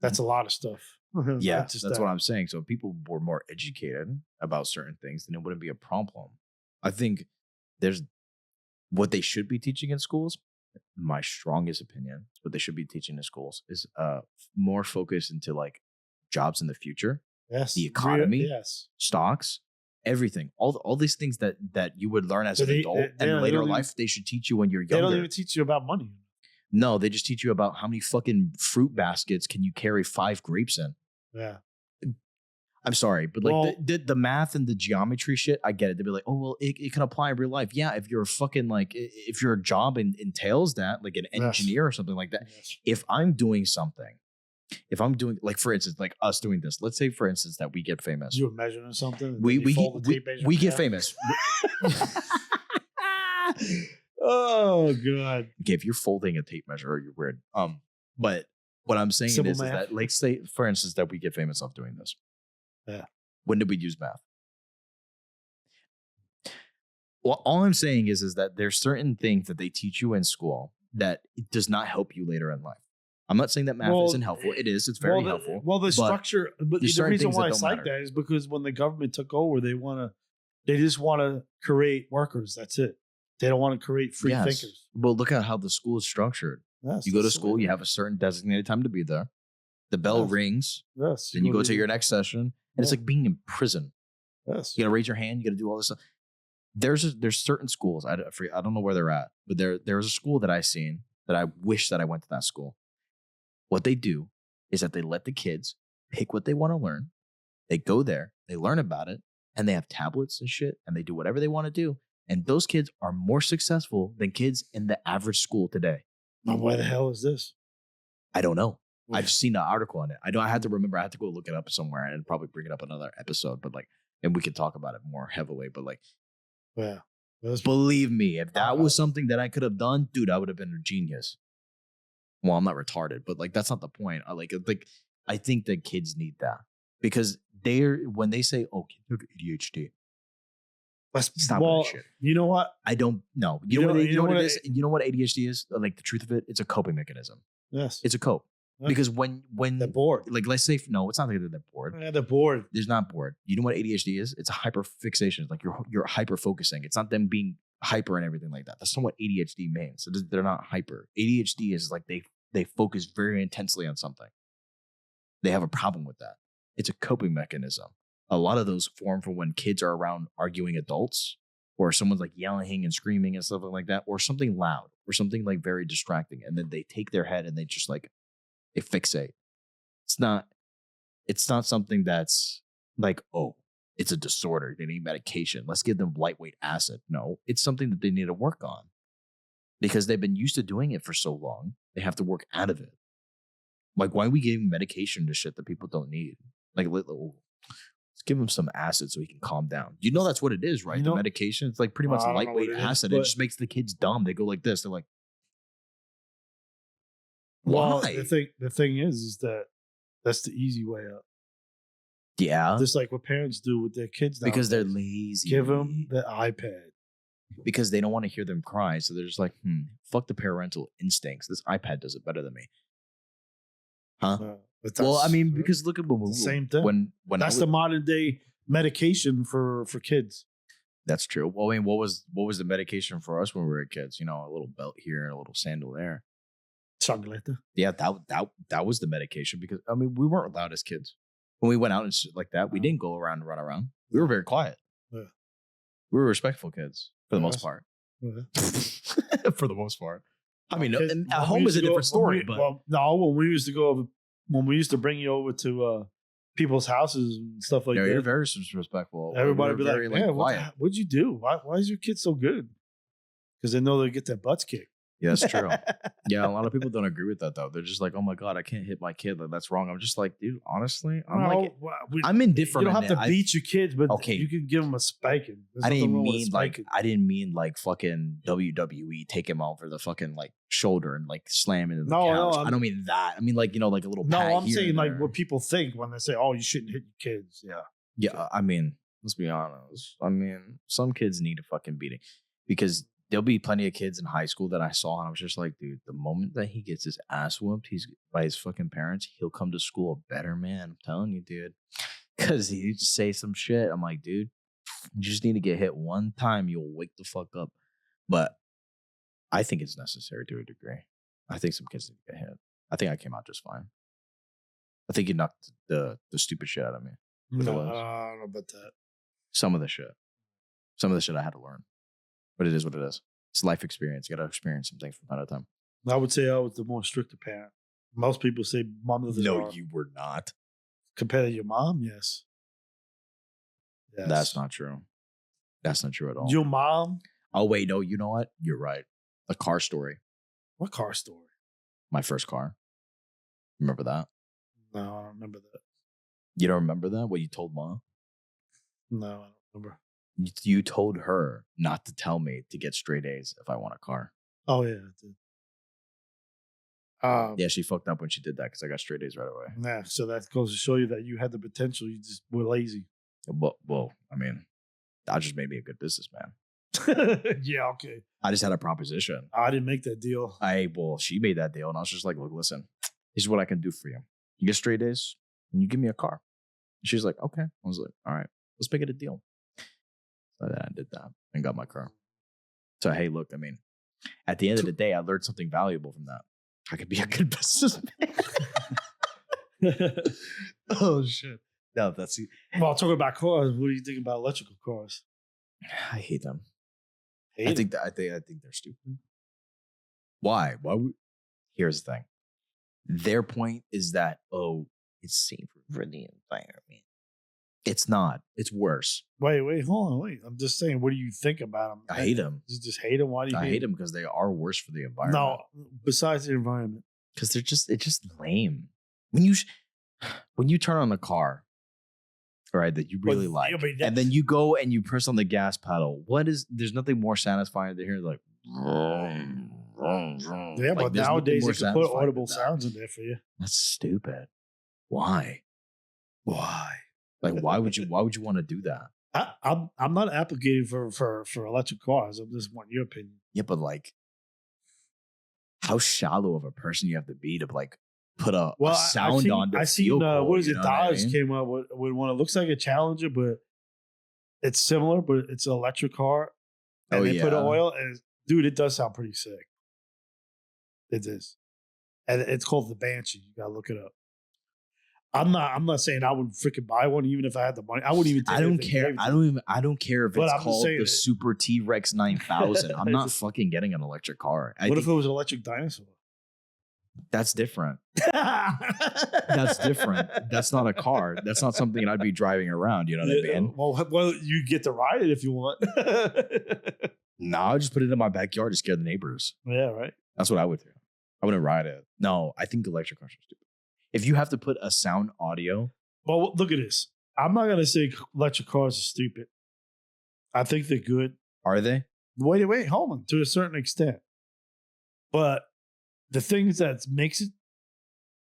That's a lot of stuff. yeah, Not just that's that. what I'm saying. So if people were more educated about certain things, then it wouldn't be a problem. I think there's what they should be teaching in schools. My strongest opinion, what they should be teaching in schools is more focus into like jobs in the future, Yes. the economy. Yes. stocks, everything, all these things that you would learn as So an they- adult they- and they don't later in even- life, they should teach you when you're They don't younger. even teach you about money. No, they just teach you about how many fucking fruit baskets can you carry 5 grapes in. Yeah. I'm sorry, but like Well- the math and the geometry shit, I get it. They'd be like, oh, well, it can apply in real life. Yeah, if you're a fucking like, if your job entails that, like an Yes. engineer or something like that. Yes. If I'm doing something, if I'm doing, like, for instance, like us doing this, let's say, for instance, that we get famous. You were measuring something. and We then you we fold the we, tape measure we in get half? famous. Oh god. Okay, if you're folding a tape measure, you're weird. But what I'm saying Simple is math. that, like, say, for instance, that we get famous off doing this. Yeah. When did we use math? Well, all I'm saying is that there's certain things that they teach you in school that it does not help you later in life. I'm not saying that math Well, isn't helpful. It is. It's very the, helpful. Well, the but structure, but there's the certain reason things why that it's don't like matter. that is because when the government took over, they just want to create workers. That's it. They don't want to create free Yes. thinkers. Well, look at how the school is structured. Yes, You go to that's the school, way you it have a certain designated time to be there. The bell Yes. rings, is. Yes. then you go to your next session, and it's Yeah. like being in prison. Yes. You got to raise your hand. You got to do all this stuff. There's certain schools. I don't know where they're at, but there's a school that I seen that I wish that I went to that school. What they do is that they let the kids pick what they want to learn. They go there, they learn about it, and they have tablets and shit, and they do whatever they want to do. And those kids are more successful than kids in the average school today. Now, why the hell is this? I don't know. I've seen an article on it. I had to remember. I had to go look it up somewhere and probably bring it up another episode. But like, and we could talk about it more heavily. But like, Yeah. That's- believe me, if that was something that I could have done, dude, I would have been a genius. Well, I'm not retarded, but like that's not the point. I think that kids need that because when they say, "Oh, kids have ADHD," Stop that shit. You know what? I don't know. You know what it is? You know what ADHD is? Like the truth of it, it's a coping mechanism. Yes. It's a cope. Yes. Because when they're bored. Like let's say no, it's not like they're bored. Yeah, they're bored. There's not bored. You know what ADHD is? It's a hyper fixation. It's like you're hyper focusing. It's not them being hyper and everything like that. That's not what ADHD means. They're not hyper. ADHD is like they focus very intensely on something. They have a problem with that. It's a coping mechanism. A lot of those form from when kids are around arguing adults, or someone's like yelling and screaming and stuff like that, or something loud, or something like very distracting. And then they take their head and they just like, they fixate. It's not something that's like, oh, it's a disorder. They need medication. Let's give them lightweight acid. No, it's something that they need to work on because they've been used to doing it for so long. They have to work out of it. Like, why are we giving medication to shit that people don't need? Like, let's give him some acid so he can calm down. You know that's what it is, right? The medication, it's like pretty much lightweight acid. It just makes the kids dumb. They go like this. They're like, well, why? The thing is that that's the easy way out. Yeah. Just like what parents do with their kids now. Because they're lazy. Give them the iPad. Because they don't want to hear them cry. So they're just like, fuck the parental instincts. This iPad does it better than me. Huh? Well, I mean, because look at the same thing. When that's the modern day medication for kids. That's true. Well, I mean, what was the medication for us when we were kids? You know, a little belt here and a little sandal there. Chocolate. Yeah, that was the medication because I mean, we weren't loud as kids. When we went out and shit like that, we didn't go around and run around. We were very quiet. Yeah. We were respectful kids for the most part. Yeah. For the most part. I mean, at home is a different story. When we used to bring you over to people's houses and stuff like that. You're very respectful. Everybody would be like, man, what'd you do? Why is your kid so good? Because they know they get their butts kicked. Yeah, that's true. Yeah, a lot of people don't agree with that though. They're just like, "Oh my god, I can't hit my kid. Like that's wrong." I'm just like, dude, honestly, I'm indifferent. You don't have to beat your kids, but you can give them a spanking. I didn't mean like fucking WWE take him out for the fucking like shoulder and like slam into the couch. I don't mean that. I mean like like a little. No, I'm saying like what people think when they say, "Oh, you shouldn't hit your kids." Yeah. Yeah, I mean, let's be honest. I mean, some kids need a fucking beating because. There'll be plenty of kids in high school that I saw, and I was just like, dude, the moment that he gets his ass whooped, by his fucking parents, he'll come to school a better man. I'm telling you, dude. Because he just say some shit. I'm like, dude, you just need to get hit one time. You'll wake the fuck up. But I think it's necessary to a degree. I think some kids need to get hit. I think I came out just fine. I think you knocked the stupid shit out of me. No, I don't know about that. Some of the shit I had to learn. But it is what it is. It's life experience. You got to experience some things from time to time. I would say I was the more stricter parent. Most people say mothers No, you were not. Compared to your mom, yes. That's not true. That's not true at all. Your mom? Oh, wait. No, you know what? You're right. A car story. What car story? My first car. Remember that? No, I don't remember that. You don't remember that? What you told Mom? No, I don't remember. You told her not to tell me to get straight A's if I want a car. Oh, yeah, I did. Yeah, she fucked up when she did that because I got straight A's right away. Yeah, so that goes to show you that you had the potential. You just were lazy. Well, I mean, that just made me a good businessman. Yeah, okay. I just had a proposition. I didn't make that deal. She made that deal, and I was just like, look, listen, this is what I can do for you. You get straight A's, and you give me a car. And she's like, okay. I was like, all right, let's make it a deal. So then I did that and got my car. So, hey, look, I mean, at the end of the day, I learned something valuable from that. I could be a good businessman. Oh, shit. No, that's it. Well, talking about cars, what do you think about electrical cars? I hate them. I think they're stupid. Why? Here's the thing. Their point is that, it's safer for the environment. It's not. It's worse. Wait, hold on, I'm just saying, what do you think about them? I hate them. You just hate them? Why do you hate them? Because they are worse for the environment. No, besides the environment. Because it's just lame. When you turn on a car, right, that you really like, and then you go and you press on the gas pedal, there's nothing more satisfying to hear like, yeah, but nowadays you can put audible sounds in there for you. That's stupid. Why? Like, why would you want to do that? I'm not advocating for electric cars. I'm just wanting your opinion. Yeah, but like, how shallow of a person you have to be to like put a sound on the vehicle. What is it? Dodge came up with one. It looks like a Challenger, but it's similar, but it's an electric car. And they put oil, and dude, it does sound pretty sick. It is, and it's called the Banshee. You gotta look it up. I'm not saying I would freaking buy one, even if I had the money. I wouldn't even. I don't care. I don't care if it's called the Super T-Rex 9000. I'm not fucking getting an electric car. What if it was an electric dinosaur? That's different. That's different. That's not a car. That's not something I'd be driving around. You know what I mean? Well, you get to ride it if you want. No, I'll just put it in my backyard to scare the neighbors. Yeah, right. That's what I would do. I wouldn't ride it. No, I think electric cars are stupid. If you have to put a sound audio. Well, look at this. I'm not going to say electric cars are stupid. I think they're good. Are they? Wait, hold on. To a certain extent. But the things that makes it,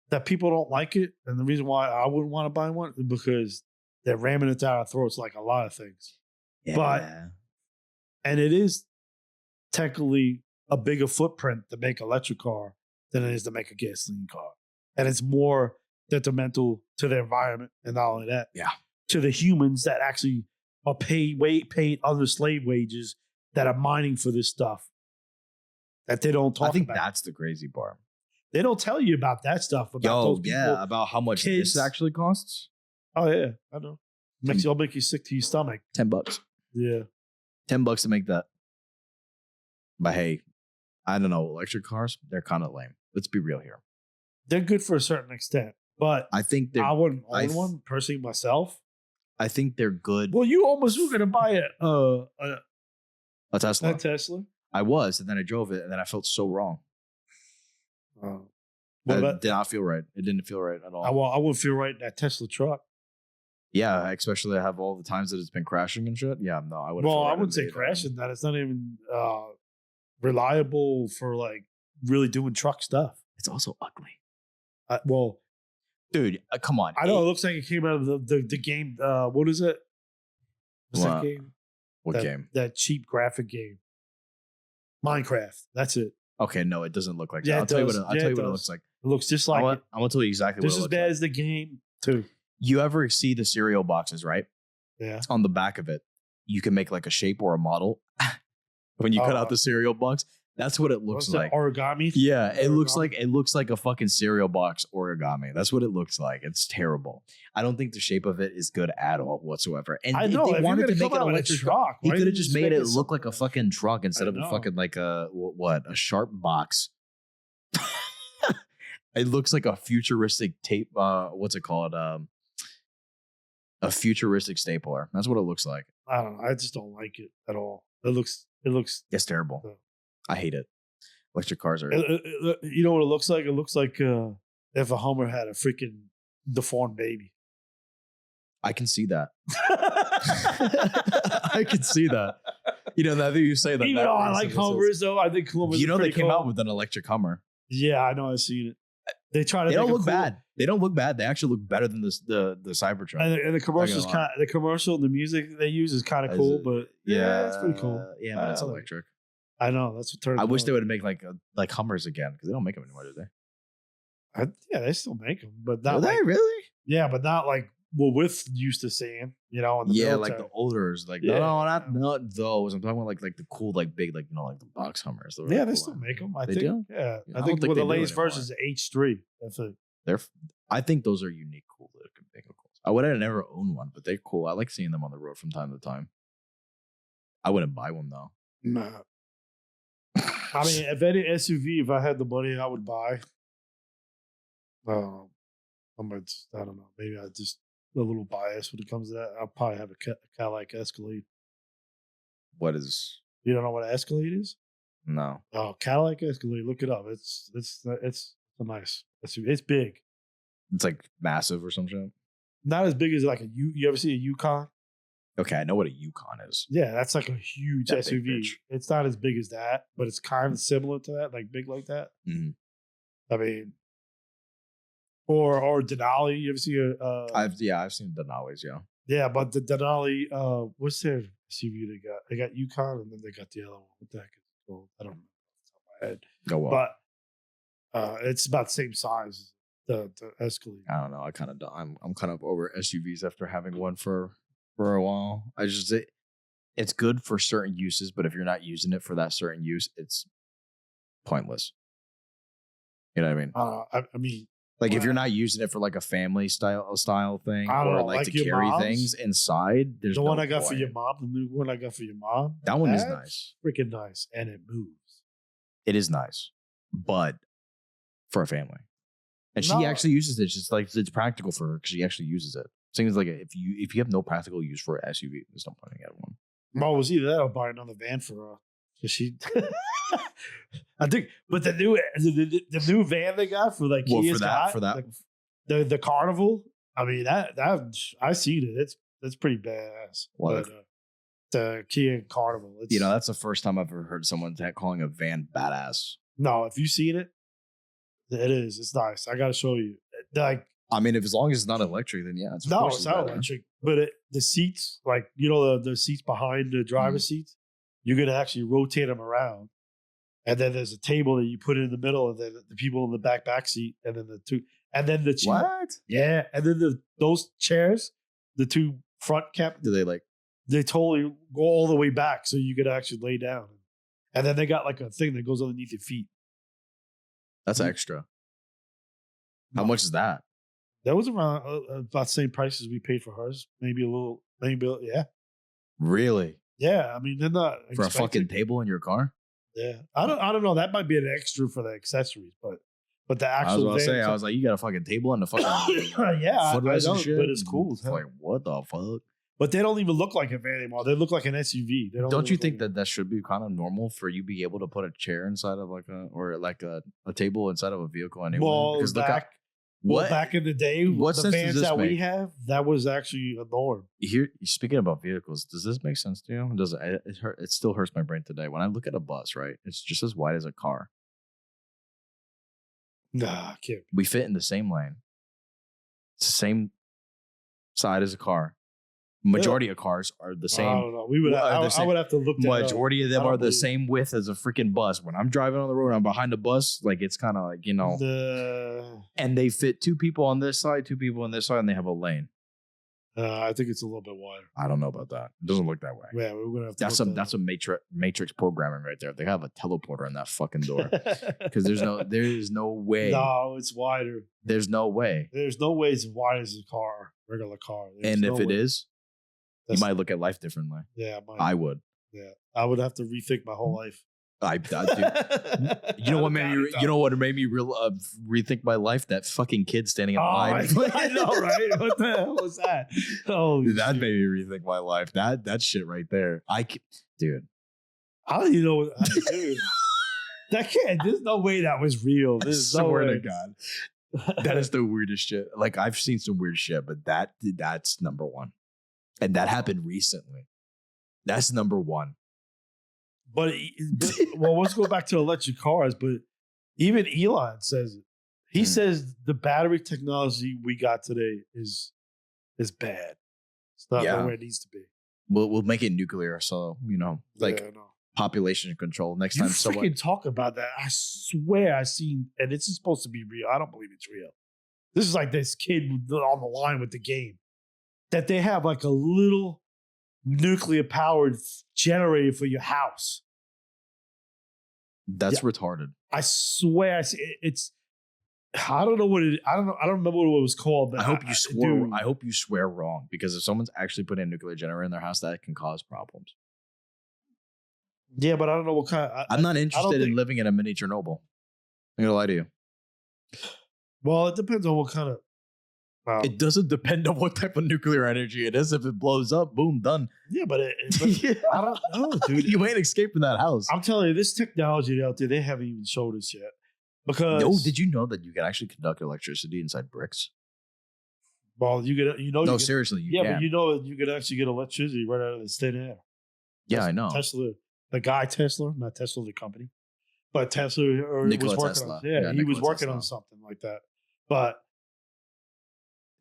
that people don't like it, and the reason why I wouldn't want to buy one is because they're ramming it down our throats like a lot of things. Yeah. And it is technically a bigger footprint to make an electric car than it is to make a gasoline car. And it's more detrimental to the environment, and not only that, to the humans that actually are paid under slave wages that are mining for this stuff that they don't talk about. I think that's the crazy part. They don't tell you about that stuff. About those people, about how much this actually costs. Oh yeah, I know. It'll make you sick to your stomach. $10. Yeah, $10 to make that. But hey, I don't know. Electric cars, they're kind of lame. Let's be real here. They're good for a certain extent, but I think I wouldn't own one personally myself. I think they're good. Well, you almost were gonna buy a Tesla. A Tesla. I was, and then I drove it, and then I felt so wrong. It did not feel right. It didn't feel right at all. I wouldn't feel right in that Tesla truck. Yeah, especially I have all the times that it's been crashing and shit. Yeah, no, I wouldn't. Well, I wouldn't say crashing. That it's not even reliable for like really doing truck stuff. It's also ugly. Well, dude, come on. I know it looks like it came out of the game. What is it? What's that game? What game? That cheap graphic game. Minecraft. That's it. Okay, no, it doesn't look like that. I'll tell you what it looks like. It looks just like it. I'm gonna tell you exactly what it looks like. Just as bad as the game, too. You ever see the cereal boxes, right? Yeah. On the back of it, you can make like a shape or a model. When you cut out the cereal box, that's what it looks like. Origami? Yeah, it looks like a fucking cereal box origami. That's what it looks like. It's terrible. I don't think the shape of it is good at all whatsoever. And I know, if they wanted to make it electric truck, he could have just made it look like a fucking truck instead of a fucking like a sharp box. It looks like a futuristic tape. What's it called? A futuristic stapler. That's what it looks like. I don't know. I just don't like it at all. It looks. It's terrible. I hate it. Electric cars are. You know what it looks like? It looks like if a Hummer had a freaking deformed baby. I can see that. I can see that. You know, that you say that. Even though I like Hummers, though, I think Hummers. You know, they came out with an electric Hummer. Yeah, I know. I've seen it. They don't look bad. They don't look bad. They actually look better than the Cybertruck. And the commercials, the music they use is kind of cool. But yeah, it's pretty cool. Yeah, but it's electric. I know, that's what turns. I wish they would make like Hummers again, because they don't make them anymore, do they? Yeah, they still make them, but not. Do they really? Yeah, but not like what With used to seeing. You know, in the military. Like the olders, like not those. I'm talking about like the cool, like big, like like the box Hummers. Yeah, they still make them. I think. Do? Yeah, I think the latest version is the H3. That's it. I think those are unique, cool looking vehicles. I would have never owned one, but they're cool. I like seeing them on the road from time to time. I wouldn't buy one though. Nah. I mean, if any SUV, if I had the money, I would buy. I don't know. Maybe I just a little biased when it comes to that. I'll probably have a Cadillac Escalade. What is? You don't know what an Escalade is? No. Oh, Cadillac Escalade. Look it up. It's a nice SUV. It's big. It's like massive or some shit. Not as big as like you ever see a Yukon? Okay, I know what a Yukon is. Yeah, that's like a huge SUV. It's not as big as that, but it's kind of similar to that, like big like that. Mm-hmm. I mean, or Denali. You ever see I've seen Denali's. Yeah, Yeah, but the Denali, what's their SUV they got? They got Yukon, and then they got the other one. What the heck is it called? I don't know off the top of my head. Oh well. But it's about the same size as the Escalade. I don't know. I kind of I'm kind of over SUVs after having one for a while. It's good for certain uses, but if you're not using it for that certain use, it's pointless. You know what I mean? I mean, like if you're not using it for like a family style thing, or like to carry things inside, there's the one no I got for point. your mom. The new one I got for your mom. That one is nice, freaking nice, and it moves. It is nice, but for a family, and she actually uses it. It's just like it's practical for her because she actually uses it. Seems like if you have no practical use for an SUV, there's no point in getting one. Well, it was either that or buy another van for her. Cause she, I think, but the new van they got for like for that the Carnival. I mean that I've seen it. It's pretty badass. What? But, the Kia Carnival. That's the first time I've ever heard someone calling a van badass. No, if you've seen it, it is. It's nice. I got to show you. Like, I mean, if as long as it's not electric, then yeah, it's not electric. But the seats, like the seats behind the driver's seats, you're gonna actually rotate them around, and then there's a table that you put in the middle, and then the people in the back seat, and then the chair. What? Yeah, and then those chairs, the two front do they totally go all the way back, so you could actually lay down, and then they got like a thing that goes underneath your feet. That's extra. How much is that? That was around about the same price as we paid for hers. Maybe yeah. Really? Yeah, I mean they're not for a fucking table in your car. Yeah, I don't know. That might be an extra for the accessories, but the actual. I was like, you got a fucking table and a fucking yeah, footrest and shit. But it's cool. It's like what the fuck? But they don't even look like a van anymore. They look like an SUV. Don't you think that should be kind of normal for you to be able to put a chair inside of a table inside of a vehicle anyway? Well, back in the day, the vans that we have, that was actually a norm. Here, speaking about vehicles, does this make sense to you? Does it still hurts my brain today when I look at a bus? Right, it's just as wide as a car. Nah, kid. We fit in the same lane. It's the same side as a car. Majority of cars are the same. I don't know. I would have to look. Majority of them are the same width as a freaking bus. When I'm driving on the road, I'm behind a bus. Like it's kind of like and they fit two people on this side, two people on this side, and they have a lane. I think it's a little bit wider. I don't know about that. It doesn't look that way. Yeah, we're gonna have to. That's some matrix programming right there. They have a teleporter in that fucking door because there is no way. No, it's wider. There's no way. The's no way it's wide as a car, regular car. And if it is. You might look at life differently. Yeah, I would. Yeah, I would have to rethink my whole life. I do. You know what made me? You know what made me rethink my life? That fucking kid standing in line. I know, right? What the hell was that? Oh, that made me rethink my life. That shit right there. Dude. I don't even know what. Dude, that can't. There's no way that was real. There's no way. To God, that is the weirdest shit. Like I've seen some weird shit, but that's number one. And that happened recently. That's number one. But well, let's go back to electric cars. But even Elon says it. He says the battery technology we got today is bad. It's not where it needs to be. We'll make it nuclear, so population control. Next time someone talk about that, I swear I seen, and this is supposed to be real. I don't believe it's real. This is like this kid on the line with the game. That they have like a little nuclear powered generator for your house. That's retarded. I swear, it's. I don't know what it. I don't know. I don't remember what it was called. But I hope you swore. I hope you swear wrong because if someone's actually putting a nuclear generator in their house, that can cause problems. Yeah, but I don't know what kind. I'm not interested in living in a mini Chernobyl. I'm gonna lie to you. Well, it depends on what kind of. It doesn't depend on what type of nuclear energy it is. If it blows up, boom, done. Yeah, but I don't know, dude. You ain't escaping that house. I'm telling you, this technology out there, they haven't even showed us yet. Because did you know that you can actually conduct electricity inside bricks? Well, seriously, you can. But you could actually get electricity right out of the thin air. Yeah, I know. Tesla, the guy Tesla, not Tesla the company, but Tesla was working Tesla. He was working on something like that. But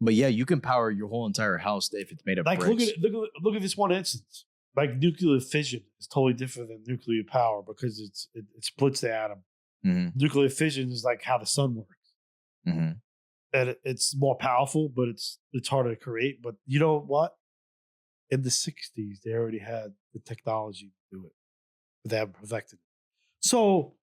But yeah, you can power your whole entire house if it's made of Like bricks. look at this one instance. Like nuclear fission is totally different than nuclear power because it splits the atom. Mm-hmm. Nuclear fission is like how the sun works, Mm-hmm. and it's more powerful, but it's harder to create. But you know what? In the 60s, they already had the technology to do it, but they haven't perfected it. So,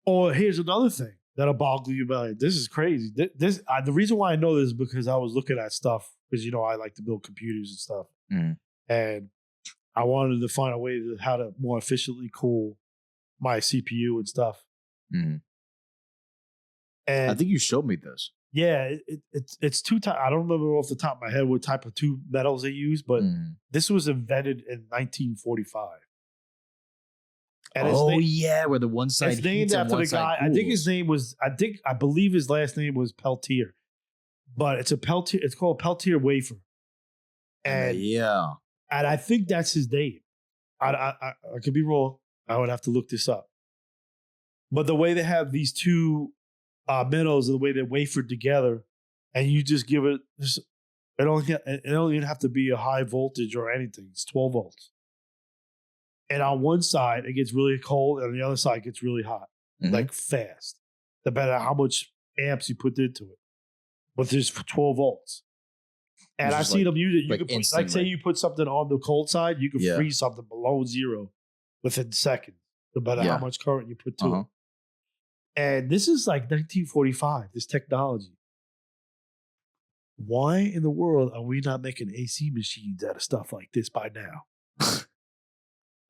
or here's another thing that'll boggle you mind. This is crazy. The reason why I know this is because I was looking at stuff because I like to build computers and stuff, and I wanted to find a way to how to more efficiently cool my CPU and stuff. Mm-hmm. And I think you showed me this. Yeah, it's two types. I don't remember off the top of my head what type of two metals they use, but this was invented in 1945. And yeah, where the one side it's named after the guy. I think his name was. I believe his last name was Peltier, but it's a Peltier. It's called Peltier wafer, and yeah, and I think that's his name. I could be wrong. I would have to look this up. But the way they have these two metals, the way they're wafered together, and you just give it. It don't even have to be a high voltage or anything. It's 12 volts. And on one side, it gets really cold, and on the other side, it gets really hot, like fast, depending on how much amps you put into it. But there's 12 volts. And I've seen them use it. You could put, like, say you put something on the cold side, you can freeze something below zero within seconds, depending on how much current you put to it. And this is like 1945, this technology. Why in the world are we not making AC machines out of stuff like this by now?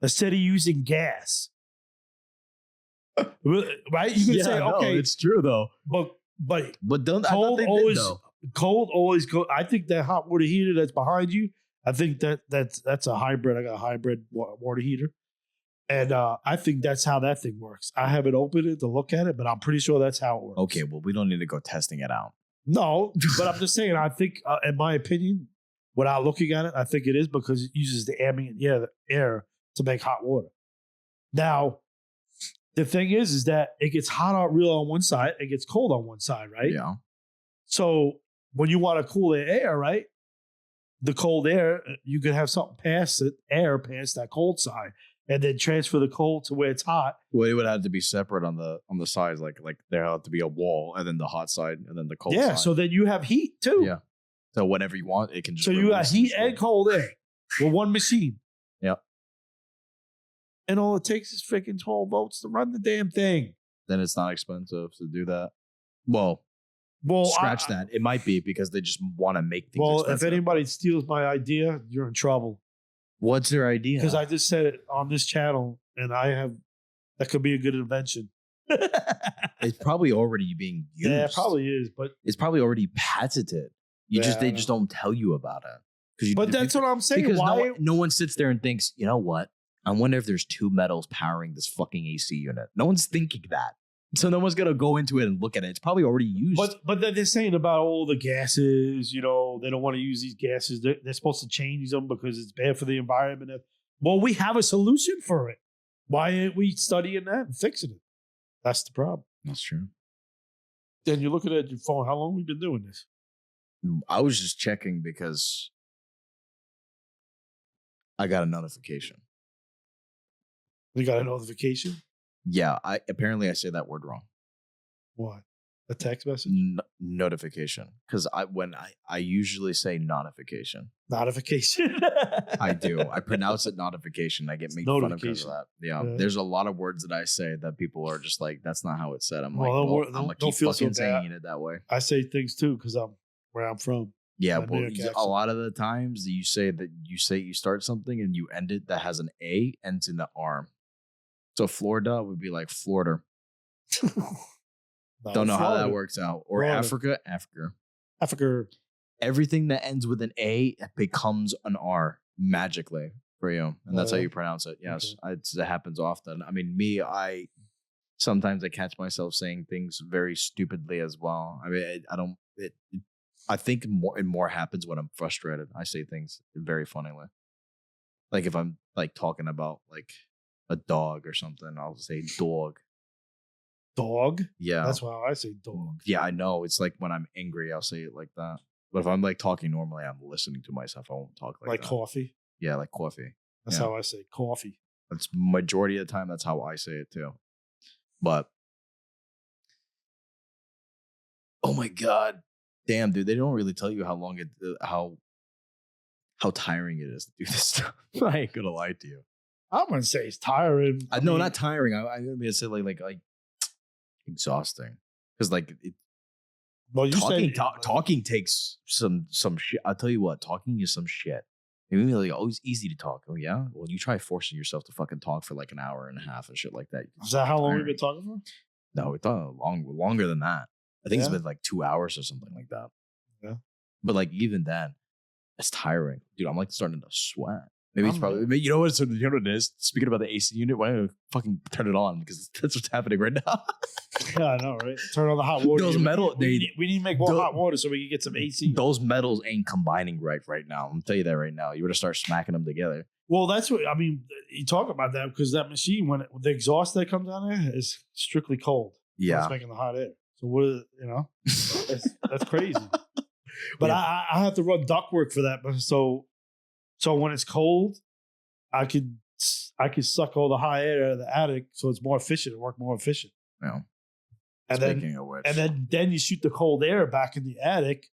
Instead of using gas. Right? You can say, okay. It's true though. But don't cold always go. I think that hot water heater that's behind you, I think that's a hybrid. I got a hybrid water heater. And I think that's how that thing works. I haven't opened it to look at it, but I'm pretty sure that's how it works. Okay, well, we don't need to go testing it out. No, but I'm just saying, I think, in my opinion, without looking at it, I think it is because it uses the ambient air to make hot water. Now, the thing is that it gets hot out real on one side, it gets cold on one side, right? Yeah. So when you want to cool the air, right? The cold air, you could have something pass that cold side, and then transfer the cold to where it's hot. Well, it would have to be separate on the sides, like there had to be a wall, and then the hot side, and then the cold side. Yeah, so then you have heat too. Yeah. So whenever you want, it can just. So you got heat and cold air with one machine. Yep. And all it takes is freaking 12 volts to run the damn thing. Then it's not expensive to do that. Well, scratch that. It might be because they just want to make things expensive. If anybody steals my idea, you're in trouble. What's their idea? Because I just said it on this channel, and that could be a good invention. It's probably already being used. Yeah, it probably is, but it's probably already patented. They just don't tell you about it. But that's what I'm saying. Because no one sits there and thinks, you know what? I wonder if there's two metals powering this fucking AC unit. No one's thinking that. So no one's gonna go into it and look at it. It's probably already used. But they're saying about all the gases, they don't want to use these gases. They're supposed to change them because it's bad for the environment. Well, we have a solution for it. Why aren't we studying that and fixing it? That's the problem. That's true. Then you're looking at your phone. How long have we been doing this? I was just checking because I got a notification. You got a notification? Yeah, I say that word wrong. What? A text message? Notification. Because I usually say notification. Notification. I do. I pronounce it notification. I get made fun of because of that. Yeah. There's a lot of words that I say that people are just like, that's not how it's said. I'm like, I'm gonna keep fucking saying it that way. I say things too because I'm where I'm from. Yeah, but a lot of the times you start something and you end it that has an A, ends in the arm. So Florida would be like Florida. Don't know how that works out. Or Florida. Africa. Everything that ends with an A becomes an R magically for you. And that's how you pronounce it. Yes. Okay. It happens often. I mean, sometimes I catch myself saying things very stupidly as well. I mean, I think more happens when I'm frustrated. I say things very funnily. Like if I'm like talking about like a dog or something, I'll say dog. Dog? Yeah. That's why I say dog. Yeah, I know. It's like when I'm angry, I'll say it like that. But if I'm like talking normally, I'm listening to myself. I won't talk like that. Coffee? Yeah, like coffee. That's how I say coffee. That's majority of the time. That's how I say it too. But oh my god, damn, dude! They don't really tell you how long how tiring it is to do this stuff. I ain't gonna lie to you. I'm gonna say it's tiring. No, not tiring. I'm gonna say like exhausting because like talking takes some shit. I'll tell you what, talking is some shit. Maybe like always easy to talk. Oh yeah, well you try forcing yourself to fucking talk for like an hour and a half and shit like that. Is that how long we've been talking for? No, we thought longer than that. I think it's been like 2 hours or something like that. Yeah, but like even then, it's tiring, dude. I'm like starting to sweat. Maybe it's probably, you know what it is? Speaking about the AC unit, why don't you fucking turn it on? Because that's what's happening right now. Yeah, I know, right? Turn on the hot water. Those metal, we need to make more hot water so we can get some AC. Those metals ain't combining right now. I'm gonna tell you that right now. You better start smacking them together. Well, that's what I mean. You talk about that because that machine, when the exhaust that comes out there is strictly cold. Yeah, it's making the hot air. So what is, that's crazy. But I have to run ductwork for that. So when it's cold, I could suck all the hot air out of the attic, so it's more efficient. It work more efficient. Yeah. And Speaking of which, then you shoot the cold air back in the attic,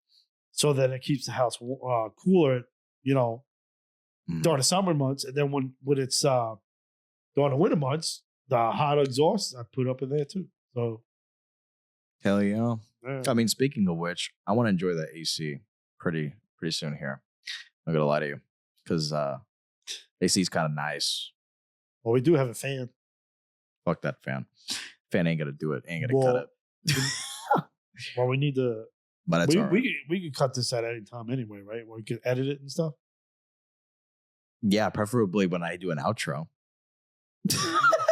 so that it keeps the house cooler. During the summer months, and then when it's during the winter months, the hot exhaust I put up in there too. So hell yeah. I mean, speaking of which, I want to enjoy that AC pretty soon here. I'm not gonna lie to you, because AC is kind of nice. Well, we do have a fan. Fuck that fan. Fan ain't gonna do it. Ain't gonna cut it. Well, we need to. But that's all right. We could cut this at any time anyway, right? Where we can edit it and stuff. Yeah, preferably when I do an outro.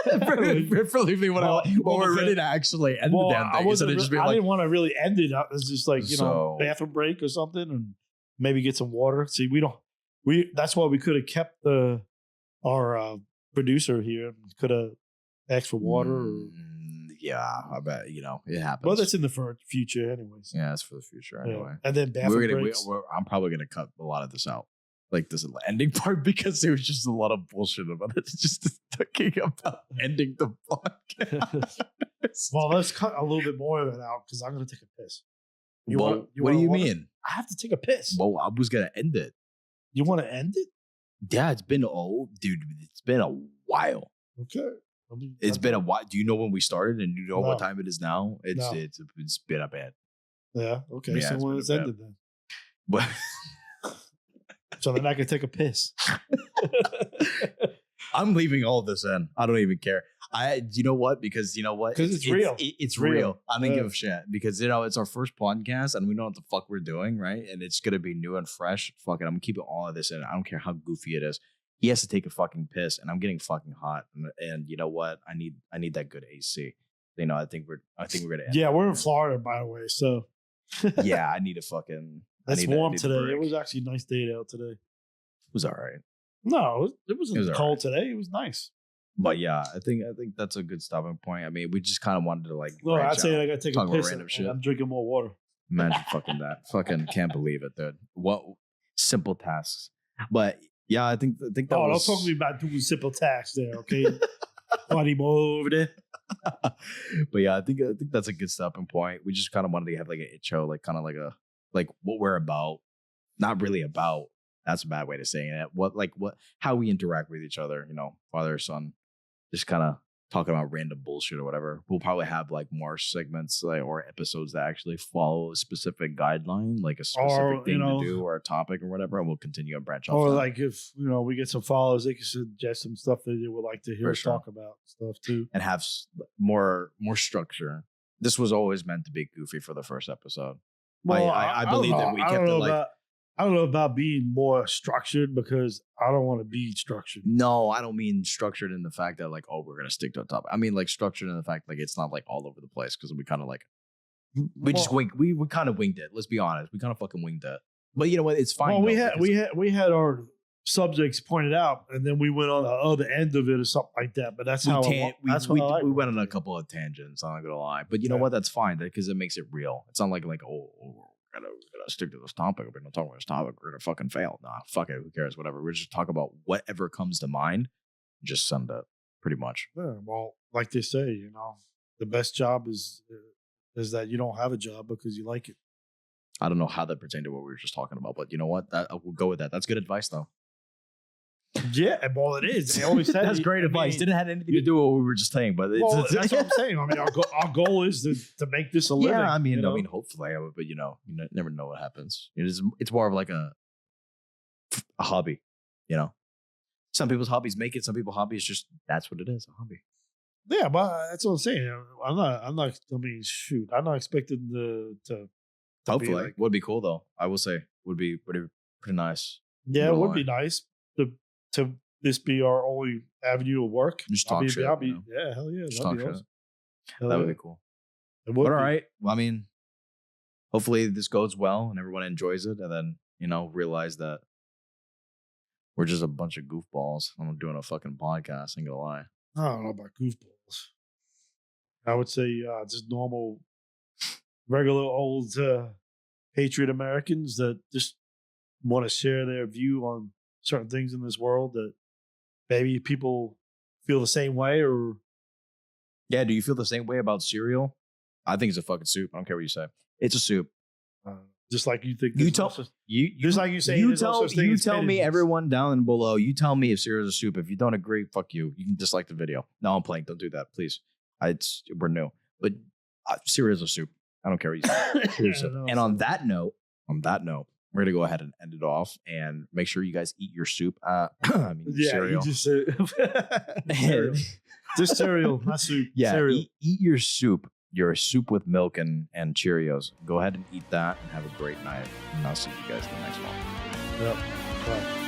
Preferably when we're ready to actually end the damn thing. I didn't want to really end it up as just like bathroom break or something, and maybe get some water. See, that's why we could have kept our producer here. Could have asked for water. Yeah, I bet it happens. Well, that's in the future, anyways. Yeah, it's for the future anyway. Yeah. And then bathroom breaks. I'm probably gonna cut a lot of this out, like this ending part, because there was just a lot of bullshit about it. Just talking about ending the podcast. Well, let's cut a little bit more of it out because I'm gonna take a piss. What do you mean? I have to take a piss. Well, I was gonna end it. You want to end it? Yeah, it's been it's been a while. Okay. It's been a while. Do you know when we started, and you know what time it is now? It's been a bit. Yeah. Okay. Yeah, so when it's ended then. But so then I can take a piss. I'm leaving all this in. I don't even care. You know what? Because it's real. It's real. I don't give a shit because it's our first podcast and we know what the fuck we're doing, right? And it's gonna be new and fresh. Fuck it, I'm keeping all of this in. I don't care how goofy it is. He has to take a fucking piss, and I'm getting fucking hot. And you know what? I need that good AC. I think we're gonna end. Yeah, we're in Florida, by the way. So yeah, I need a fucking. It's warm today. It was actually a nice day out today. It was all right. No, it wasn't cold today. It was nice. But yeah, I think that's a good stopping point. I mean, we just kind of wanted to like. Well, I'd say I gotta take a piss and shit. I'm drinking more water. Imagine fucking that. Fucking can't believe it, dude. What simple tasks. But yeah, I think that was. Don't talk to me about doing simple tasks there, okay? Buddy over there. But yeah, I think that's a good stopping point. We just kind of wanted to have like an intro, like kind of like what we're about. Not really about. That's a bad way to say it. How we interact with each other, father, son, just kind of talking about random bullshit or whatever. We'll probably have like more segments or episodes that actually follow a specific guideline, like a specific thing to do or a topic or whatever, and we'll continue to branch off. Or like if we get some followers, they can suggest some stuff that they would like to hear us talk about stuff too, and have more structure. This was always meant to be goofy for the first episode. Well, I believe that we kept it like. I don't know about being more structured because I don't want to be structured. No, I don't mean structured in the fact that like, we're going to stick to a topic. I mean like structured in the fact like it's not like all over the place because we kind of like, we kind of winged it. Let's be honest. We kind of fucking winged it. But you know what? It's fine. Well, we had our subjects pointed out, and then we went on the other end of it or something like that. But that's how we went on a couple of tangents. I'm not gonna lie, but you know what? That's fine because it makes it real. It's not like we're gonna stick to this topic. We're gonna talk about this topic. We're gonna fucking fail. Nah, fuck it. Who cares? Whatever. We're just talk about whatever comes to mind. Just send it. Pretty much. Yeah. Well, like they say, the best job is that you don't have a job because you like it. I don't know how that pertained to what we were just talking about, but you know what? We'll go with that. That's good advice, though. Yeah, well, it is. They always said that's great advice. Didn't have anything to do with what we were just saying, but that's what I'm saying. I mean, our goal is to make this a living. Yeah, I mean, hopefully, but you never know what happens. It's more of like a hobby, Some people's hobbies make it. Some people's hobbies just that's what it is, a hobby. Yeah, but that's what I'm saying. I'm not. I mean, shoot, I'm not expecting to hopefully, would be cool though. I will say would be pretty nice. Yeah, it would be nice to this be our only avenue of work. Just talk shit. Yeah, hell yeah, that'd be awesome. That would be cool. But all right, well, I mean, hopefully this goes well and everyone enjoys it, and then realize that we're just a bunch of goofballs. I'm doing a fucking podcast. Ain't gonna lie. I don't know about goofballs. I would say just normal, regular old patriot Americans that just want to share their view on certain things in this world that maybe people feel the same way or. Yeah, do you feel the same way about cereal? I think it's a fucking soup. I don't care what you say. It's a soup. Just like you think. Just like you say. You tell me, everyone down and below. You tell me if cereal is a soup. If you don't agree, fuck you. You can dislike the video. No, I'm playing. Don't do that, please. We're new, but cereal is a soup. I don't care what you say. And on that note, we're gonna go ahead and end it off and make sure you guys eat your soup. Cereal. You just cereal. Just cereal, not soup. Yeah, cereal. Eat your soup. Your soup with milk and Cheerios. Go ahead and eat that and have a great night. And I'll see you guys in the next one. Yep. Bye.